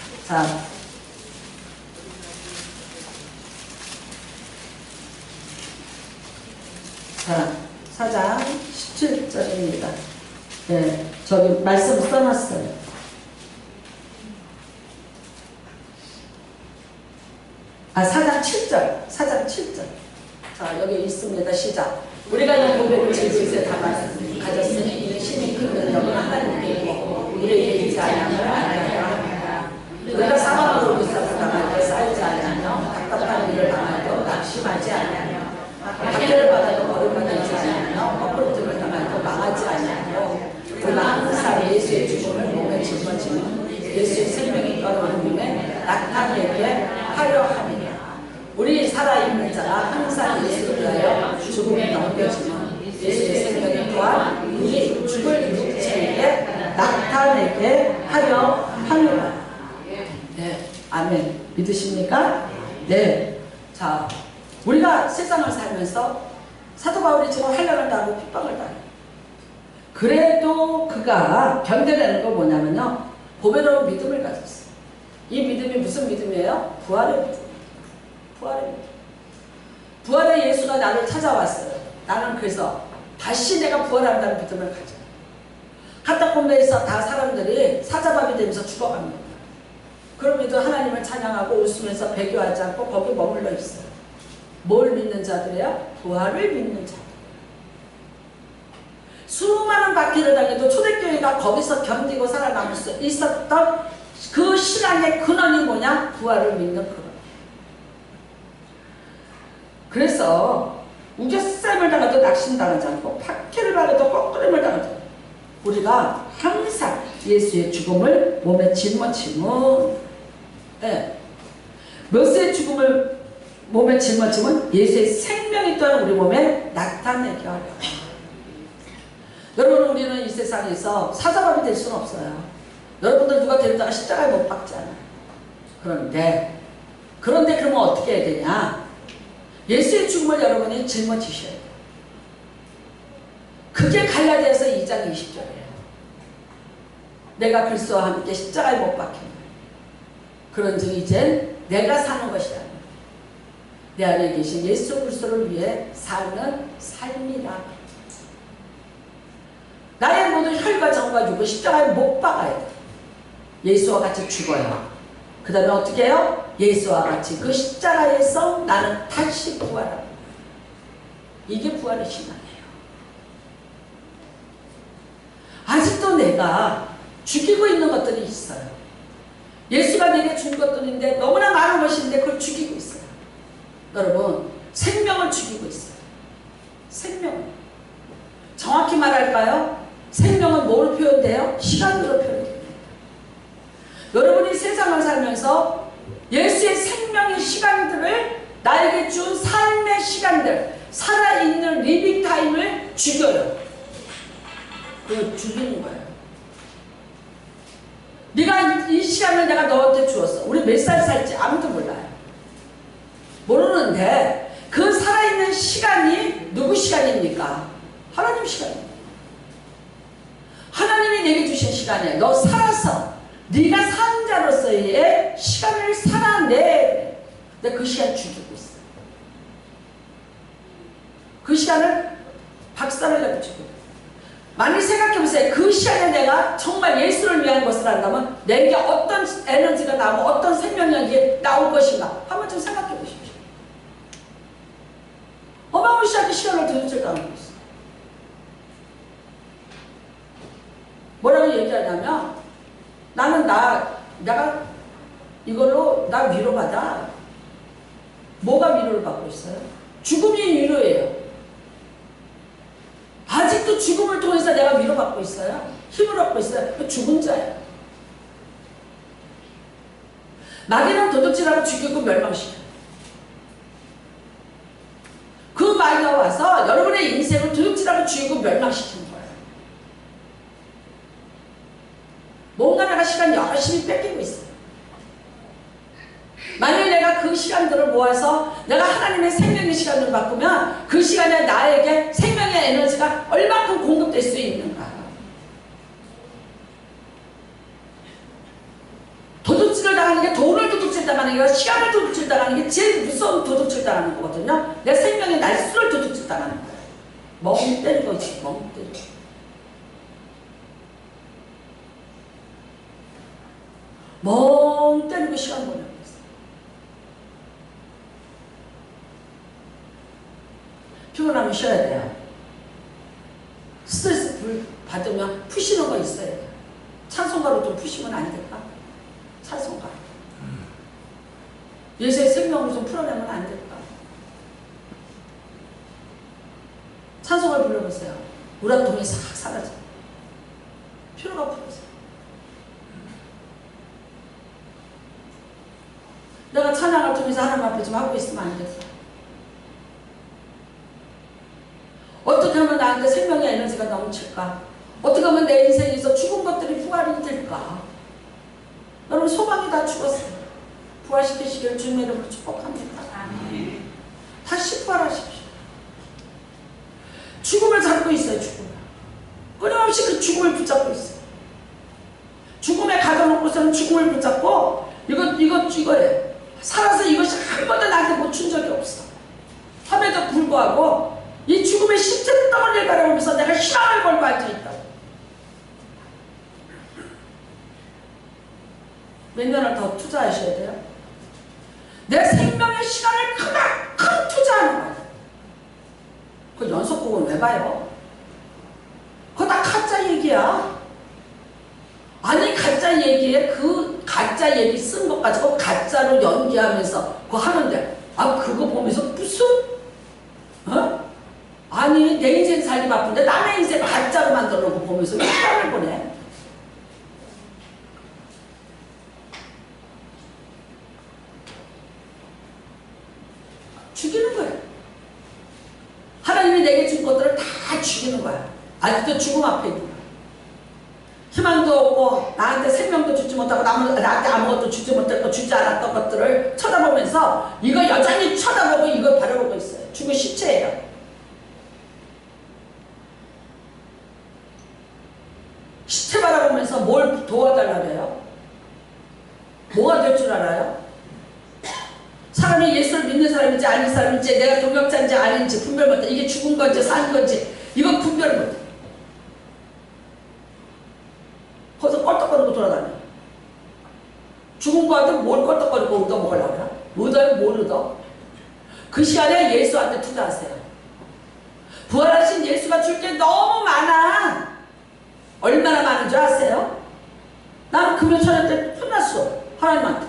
자, 4장 17절입니다. 네, 저기 말씀 써놨어요. 아, 4장 7절. 4장 7절. 자, 여기 있습니다. 시작. 우리가 이 고백을 질질에 담아 가졌으니 이는 신이 큰 능력은 하나님께 있고 우리에게 있지 않음을 알아야 우리가 사망으로 비싸서 당할 때 쌓이지 않으며 답답한 일을 당하여도 낙심하지 않으며 박해를 받아도 버림받지 않으며 헛부름을 당하여도 망하지 않으며 우리가 항상 예수의 죽음을 몸에 짊어지는 예수의 생명이 떠오르는 몸에 나타내게 하려 함이라. 우리 살아있는 자가 항상 예수를 위하여 죽음에 넘겨지는 예수의 생명이 또한 우리 죽을 육체에게 나타내게 하려 함이라. 네, 아멘. 믿으십니까? 네. 자, 우리가 세상을 살면서 사도 바울이 지금 환란을 당하고 핍박을 당해요. 그래도 그가 견뎌내는 건 뭐냐면요, 보배로운 믿음을 가졌어요. 이 믿음이 무슨 믿음이에요? 부활의 믿음. 부활의 믿음. 부활의 예수가 나를 찾아왔어요. 나는 그래서 다시 내가 부활한다는 믿음을 가져요. 카타콤베에서 다 사람들이 사자밥이 되면서 죽어갑니다. 그럼에도 하나님을 찬양하고 웃으면서 배교하지 않고 거기 머물러 있어요. 뭘 믿는 자들이에요? 부활을 믿는 자들. 수많은 박해를 당해도 초대교회가 거기서 견디고 살아남을 수 있었던 그 신앙의 근원이 뭐냐? 부활을 믿는 근원. 그래서 우겨쌈을 당해도 낙심당하지 않고 박해를 받아도 꺾으림을 당하지 않고 우리가 항상 예수의 죽음을 몸에 짊어지면, 네, 몇의 죽음을 몸에 짊어지면 예수의 생명이 또한 우리 몸에 나타내게 하려. 여러분, 우리는 이 세상에서 사자밥이 될 수는 없어요. 여러분들 누가 데려다가 십자가에 못 박잖아요. 그런데 그러면 어떻게 해야 되냐? 예수의 죽음을 여러분이 짊어지셔야 돼요. 그게 갈라디아서 2장 20절이에요. 내가 그리스도와 함께 십자가에 못 박혔네. 그런즉 이젠 내가 사는 것이 아니라 내 안에 계신 예수 그리스도를 위해 사는 삶이라. 나의 모든 혈과 정과 육을 십자가에 못 박아야 돼. 예수와 같이 죽어요. 그 다음에 어떻게 해요? 예수와 같이 그 십자가에서 나는 다시 부활합니다. 이게 부활의 신앙이에요. 아직도 내가 죽이고 있는 것들이 있어요. 예수가 내게 준 것들인데 너무나 많은 것인데 그걸 죽이고 있어요. 여러분, 생명을 죽이고 있어요. 생명. 정확히 말할까요? 생명은 뭐로 표현돼요? 시간으로 표현됩니다. 여러분이 세상을 살면서 예수의 생명의 시간들을, 나에게 준 삶의 시간들, 살아있는 리빙 타임을 죽여요. 그걸 죽이는 거예요. 네가 이 시간을 내가 너한테 주었어. 우리 몇 살 살지 아무도 몰라요. 모르는데 그 살아있는 시간이 누구 시간입니까? 하나님 시간입니다. 하나님이 내게 주신 시간이에요. 너 살아서 네가 산 자로서의 시간을 살아내. 근데 그 시간 죽이고 있어. 그 시간을 박살을 내고 죽이고. 많이 생각해보세요. 그 시간에 내가 정말 예수를 위한 것을 한다면 내게 어떤 에너지가 나오고 어떤 생명력이 나올 것인가 한번 좀 생각해보십시오. 어마무시하게 시간을 도둑질 당하고 있어. 뭐라고 얘기하냐면 나는 내가 이걸로 나 위로받아. 뭐가 위로를 받고 있어요? 죽음이 위로예요. 아직도 죽음을 통해서 내가 위로받고 있어요. 힘을 얻고 있어요. 죽은 자예요. 마귀는 도둑질하고 죽이고 멸망시켜요. 그 마귀가 와서 여러분의 인생을 도둑질하고 죽이고 멸망시키는 거예요. 뭔가 내가 시간 열심히 뺏기고 있어요. 만약 내가 그 시간들을 모아서 내가 하나님의 생명의 시간을 바꾸면 그 시간에 나에게 생명의 에너지가 얼마큼 공급될 수 있는가. 도둑질을 당하는 게 돈을 도둑질 당하는 게 아니라 시간을 도둑질 당하는 게 제일 무서운 도둑질 당하는 거거든요. 내 생명의 날수를 도둑질 당하는 거예요. 멍 때리고 있지. 멍 때리고. 멍 때리고 시간 보내고 있어. 피곤하면 쉬어야 돼요. 스트레스 받으면 푸시는 거 있어야 돼요. 찬송가로 좀 푸시면 안 될까? 찬송가. 예수의 생명을 좀 풀어내면 안 될까? 찬송가를 불러보세요. 우라통이 싹 사라져. 피로가 풀어져요. 내가 찬양을 통해서 하나님 앞에 좀 하고 있으면 안 됐어. 어떻게 하면 나한테 생명의 에너지가 넘칠까? 어떻게 하면 내 인생에서 죽은 것들이 부활이 될까? 여러분 소망이 다 죽었어요. 부활시키시기를 주님의 이름으로 축복합니다. 아멘. 다시 부활하십시오. 죽음을 잡고 있어요. 죽음을. 끊임없이 그 죽음을 붙잡고 있어요. 죽음에 가둬놓고서는 죽음을 붙잡고 이거래. 살아서 이것이 한 번도 나한테 못 준 적이 없어. 함에도 불구하고 이 죽음의 십자가 덩어리를 바라보면서 내가 희망을 걸고 앉아있다. 몇 년을 더 투자하셔야 돼요. 내 생명의 시간을 그만큼 투자하는 거예요. 그 연속곡은 왜 봐요? 그거 다 가짜 얘기야. 아니 가짜 얘기에 그 가짜 얘기 쓴 것 가지고 가짜로 연기하면서 그거 하는데 그거 보면서 무슨 아니 내 인생 살기 바쁜데 남의 인생 가짜로 만들어 놓고 보면서 시간을 보내. 죽이는 거야. 하나님이 내게 준 것들을 다 죽이는 거야. 아직도 죽음 앞에 있는 거야. 희망도 없고 나한테 생명도 주지 못하고 나한테 아무것도 주지 못했고 주지 않았던 것들을 쳐다보면서 이거 여전히 쳐다보고 이걸 바라보고 있어요. 죽은 시체예요. 시체 바라보면서 뭘 도와달라고 해요? 뭐가 될 줄 알아요? 사람이 예수를 믿는 사람인지 아닌 사람인지 내가 동역자인지 아닌지 분별 못해. 이게 죽은 건지 산 건지 이거 분별 못해. 거기서 껄떡거리고 돌아다녀. 죽은 거한테 뭘 껄떡거리고 얻어먹으려고 그래? 얻어요? 뭘 얻어? 그 시간에 예수한테 투자하세요. 부활하신 예수가 줄 게 너무 많아. 얼마나 많은 줄 아세요? 나는 금요철회 때 끝났어. 하나님한테.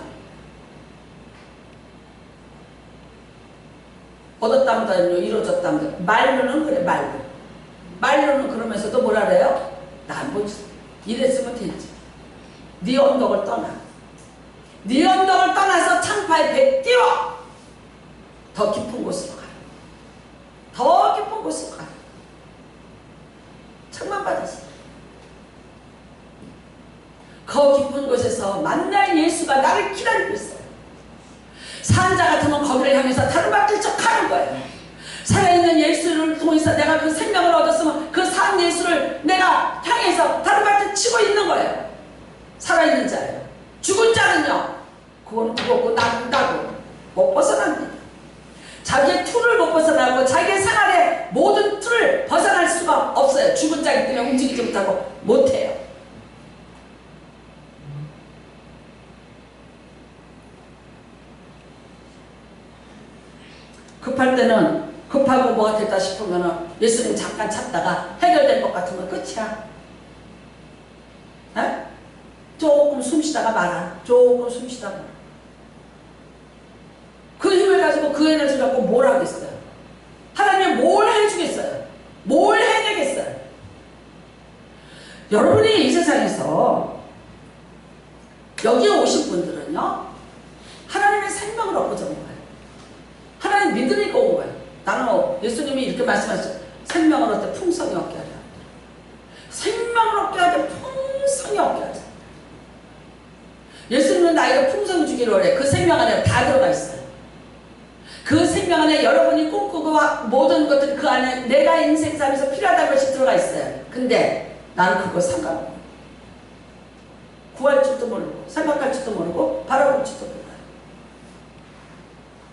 얻었다면도 이루어졌다면도 말로는 그래. 말로는 그러면서도 뭐라 그래요? 난 뭐 이랬으면 되지. 네 언덕을 떠나. 네 언덕을 떠나서 창파의 배 띄워 더 깊은 곳으로 가요. 더 깊은 곳으로 가요. 책만 받았어요. 그 깊은 곳에서 만날 예수가 나를 기다리고 있어요. 산자 같으면 거기를 향해서 다름받을 척 하는 거예요. 살아있는 예수를 통해서 내가 그 생명을 얻었으면 그 산 예수를 내가 향해서 다름받을 치고 있는 거예요. 살아있는 자예요. 죽은 자는요, 그건 죽었고 나는 가고 못 벗어납니다. 자기의 틀을 못 벗어나고 자기의 생활의 모든 틀을 벗어날 수가 없어요. 죽은 자이기 때문에 움직이지 못하고 못해요. 급할 때는 급하고 뭐가 됐다 싶으면 예수님 잠깐 찾다가 해결될 것 같으면 끝이야. 에? 조금 숨 쉬다가 말아. 조금 숨 쉬다가 말아. 그 힘을 가지고 그 에너지 갖고 뭘 하겠어요? 하나님이 뭘 해주겠어요? 뭘 해내겠어요? 여러분이 이 세상에서 여기에 오신 분들은요, 하나님의 생명을 얻고자 온 거예요. 하나님 믿으니까 온 거예요. 나는 예수님이 이렇게 말씀하셨어요. 생명을 얻되 풍성이 얻게 하자. 생명을 얻게 하되 풍성이 얻게 하자. 예수님은 나에게 풍성이 주기를 원해. 그 생명 안에 다 들어가 있어요. 그 생명 안에 여러분이 꿈꾸고 모든 것들이 그 안에 내가 인생 삶에서 필요하다는 것이 들어가 있어요. 근데 나는 그거 상관없어요. 구할 줄도 모르고 생각할 줄도 모르고 바라볼 줄도 몰라요.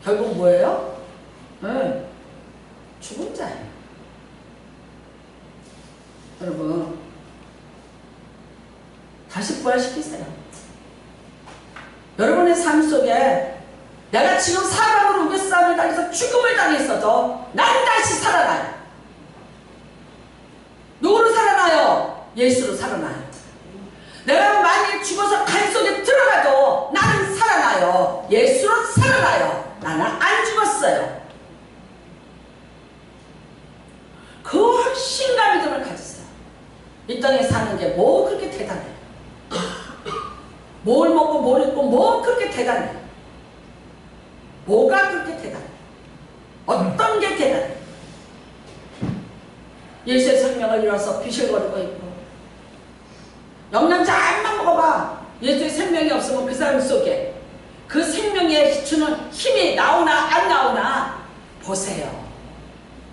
결국 뭐예요? 네. 죽은 자예요. 여러분, 다시 부활시키세요. 여러분의 삶 속에 내가 지금 사람으로 우겨싸움을 당해서 죽음을 당했어도 난 다시 살아나요. 누구로 살아나요? 예수로 살아나요. 내가 만일 죽어서 간 속에 들어가도 나는 살아나요. 예수로 살아나요. 나는 안 죽었어요. 그 확신과 믿음을 가지세요. 이 땅에 사는 게 뭐 그렇게 대단해요? 뭘 먹고 뭘 입고 뭐 그렇게 대단해요? 뭐가 그렇게 대단해요? 어떤 게 대단해요? 예수의 생명을 잃어서 비실거리고 있고 영양제 안만 먹어봐. 예수의 생명이 없으면 그 사람 속에 그 생명에 주는 힘이 나오나 안 나오나 보세요.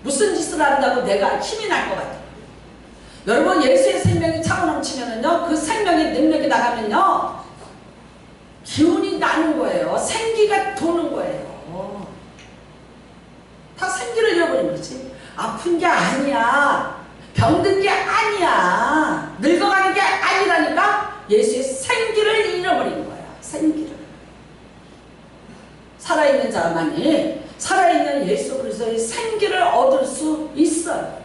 무슨 짓을 한다고 내가 힘이 날 것 같아요. 여러분, 예수의 생명이 차고 넘치면은요, 그 생명의 능력이 나가면요, 기운이 나는 거예요. 생기가 도는 거예요. 다 생기를 잃어버린 거지. 아픈 게 아니야. 병든 게 아니야. 늙어가는 게 아니라니까 예수의 생기를 잃어버린 거야. 생기를. 살아있는 자만이 살아있는 예수 그리스도의 생기를 얻을 수 있어요.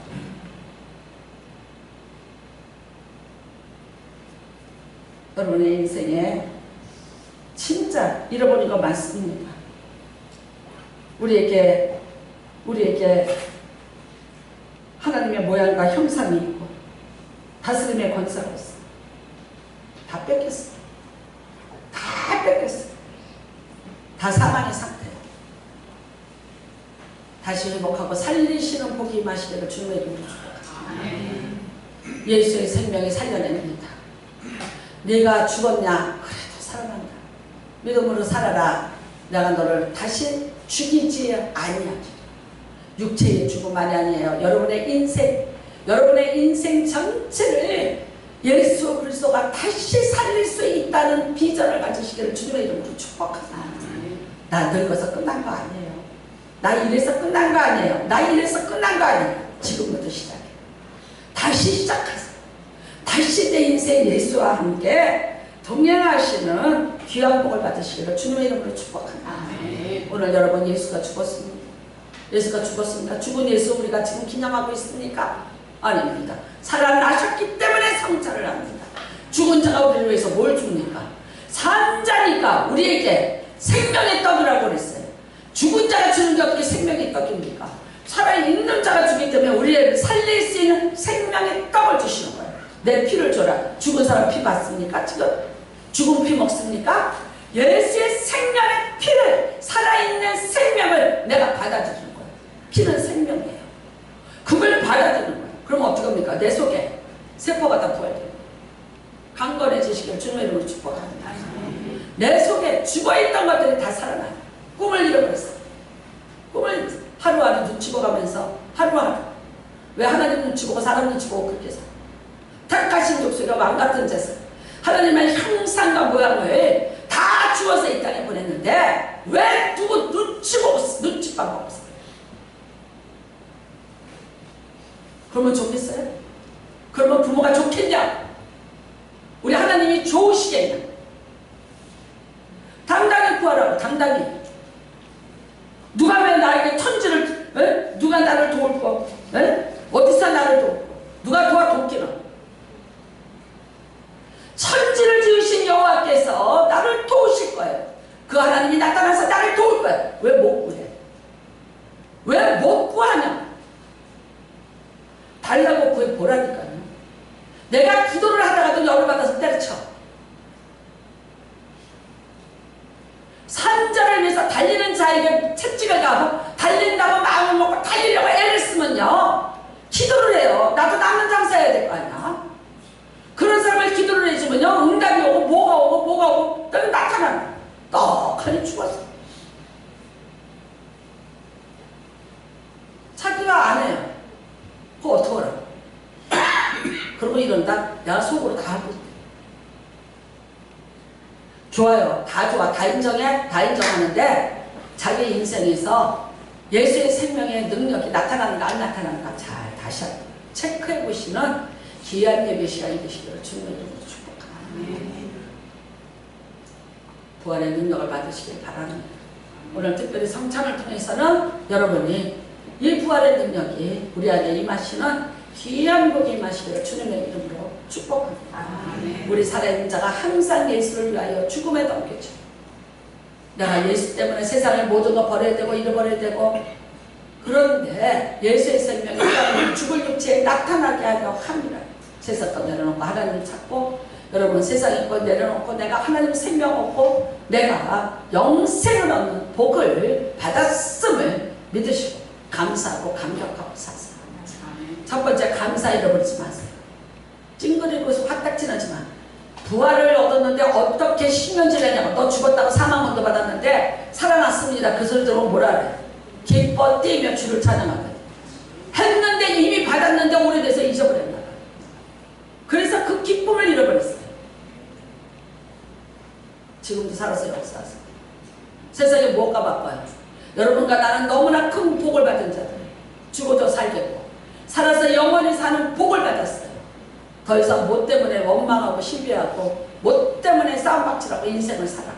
여러분의 인생에 진짜 잃어버린 거 많습니다. 우리에게 하나님의 모양과 형상이 있고 다스림의 권세가 있어. 다 뺏겼어. 다 뺏겼어. 다 사망의 상태예요. 다시 회복하고 살리시는 복이 임하시기를 주님의 이름으로 축복합니다. 예수의 생명이 살려냅니다. 네가 죽었냐? 그래도 살아난다. 믿음으로 살아라. 내가 너를 다시 죽이지 아니하리라. 육체의 죽음만이 아니에요. 여러분의 인생 전체를 예수 그리스도가 다시 살릴 수 있다는 비전을 가지시기를 주님의 이름으로 축복합니다. 나 늙어서 끝난 거 아니에요. 나 이래서 끝난 거 아니에요. 나 이래서 끝난 거 아니에요. 지금부터 시작해. 다시 시작하세요. 다시 내 인생 예수와 함께 동행하시는 귀한 복을 받으시기를 주님의 이름으로 축복합니다. 오늘 여러분, 예수가 죽었습니다. 예수가 죽었습니다. 죽은 예수 우리가 지금 기념하고 있습니까? 아닙니다. 살아나셨기 때문에 성찰을 합니다. 죽은 자가 우리를 위해서 뭘 줍니까? 산 자니까 우리에게 생명의 떡이라고 그랬어요. 죽은 자가 주는 게 어떻게 생명의 떡입니까? 살아있는 자가 주기 때문에 우리를 살릴 수 있는 생명의 떡을 주시는 거예요. 내 피를 줘라. 죽은 사람 피 받습니까? 지금 죽은 피 먹습니까? 예수의 생명의 피를, 살아있는 생명을 내가 받아들이는 거예요. 피는 생명이에요. 그걸 받아들이는 거예요. 그럼 어떻게 합니까? 내 속에 세포가 다 부활돼요. 강건해지시길 주님의 이름으로 축복합니다. 내 속에 죽어있던 것들이 다 살아나요. 꿈을 잃어버렸어요. 꿈을 하루하루 눈치 보가면서 하루하루, 왜 하나님 눈치 보고 사람 눈치 보고 그렇게 살아? 택하신 족속이가 왕같은 자세, 하나님의 형상과 모양을 다 주어서 이 땅에 보냈는데 왜 누구 눈치 보고 눈치밥 먹었어요? 그러면 좋겠어요? 그러면 부모가 좋겠냐? 우리 하나님이 좋으시겠냐? 당당히 구하라고. 당당히. 누가 왜 나에게 천지를, 에? 누가 나를 도울 거? 에? 어디서 나를 도울 거? 누가 도와돕기는? 천지를 지으신 여호와께서 나를 도우실 거예요. 그 하나님이 나타나서 나를 도울 거예요. 왜 못 구해? 왜 못 구하냐? 달라고 구해 보라니까요. 내가 기도를 하다가도 열을 받아서 때려쳐. 산자를 위해서 달리는 자에게 채찍을 가고 달린다고 마음을 먹고 달리려고 애를 쓰면요, 기도를 해요. 나도 남는 장사 해야 될 거 아니야. 그런 사람을 기도를 해주면요, 응답이 오고 뭐가 오고 또 나타나는, 떡하니 죽었어. 자기가 안 해요. 그거 어떡하라고. 그러고 이런다? 내가 속으로 다 하고 있대. 좋아요. 다 좋아. 다 인정해. 다 인정하는데 자기 인생에서 예수의 생명의 능력이 나타나는가 안 나타나는가 잘 다시 체크해 보시는 귀한 예배 시간이 되시기를 주님의 이름으로 축복합니다. 부활의 능력을 받으시길 바랍니다. 오늘 특별히 성찬을 통해서는 여러분이 이 부활의 능력이 우리 안에 임하시는 귀한 복이 임하시기를 주님의 이름으로 축복합니다. 우리 살아있는 자가 항상 예수를 위하여 죽음에 넘겨져. 내가 예수 때문에 세상의 모든 거 버려야 되고 잃어버려야 되고, 그런데 예수의 생명이 죽을 육체에 나타나게 하려 합니다. 세상 것 내려놓고 하나님을 찾고, 여러분 세상의 것 내려놓고 내가 하나님 생명 얻고 내가 영생을 얻는 복을 받았음을 믿으시고 감사하고 감격하고 사세요. 첫 번째, 감사 잃어버리지 마세요. 찡그리고 화딱지나지만 부활을 얻었는데 어떻게 신경질 내냐고. 너 죽었다고 사망원도 받았는데 살아났습니다. 그 소리 들으면 뭐라 그래? 기뻐 뛰며 주를 찬양하거든. 했는데 이미 받았는데 오래돼서 잊어버렸나 봐. 그래서 그 기쁨을 잃어버렸어요. 지금도 살아서 역사하세요. 세상에 뭐가 바빠요? 여러분과 나는 너무나 큰 복을 받은 자들, 죽어도 살겠고 살아서 영원히 사는 복을 받았어요. 더 이상 뭐 때문에 원망하고 시비하고 뭐 때문에 싸움박질하고 인생을 살아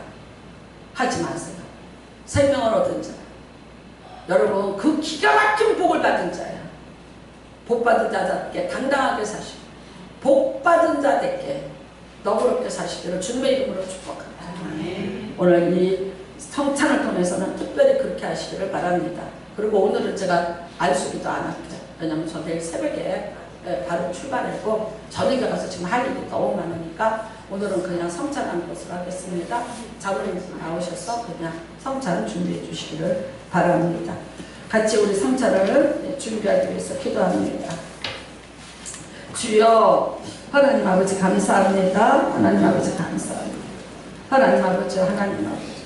하지 마세요. 생명을 얻은 자, 여러분 그 기가 막힌 복을 받은 자야. 복 받은 자답게 당당하게 사시고 복 받은 자답게 너그럽게 사시기를 주님의 이름으로 축복합니다. 오늘 이 성찬을 통해서는 특별히 그렇게 하시기를 바랍니다. 그리고 오늘은 제가 안수기도 안 할게요. 왜냐면 저 내일 새벽에 바로 출발하고 저녁에 가서 지금 할 일이 너무 많으니까 오늘은 그냥 성찬하는 것으로 하겠습니다. 자문님 나오셔서 그냥 성찬 준비해 주시기를 바랍니다. 같이 우리 성찬을 준비하기 위해서 기도합니다. 주여, 하나님 아버지 감사합니다. 하나님 아버지 감사합니다. 하나님 아버지, 하나님 아버지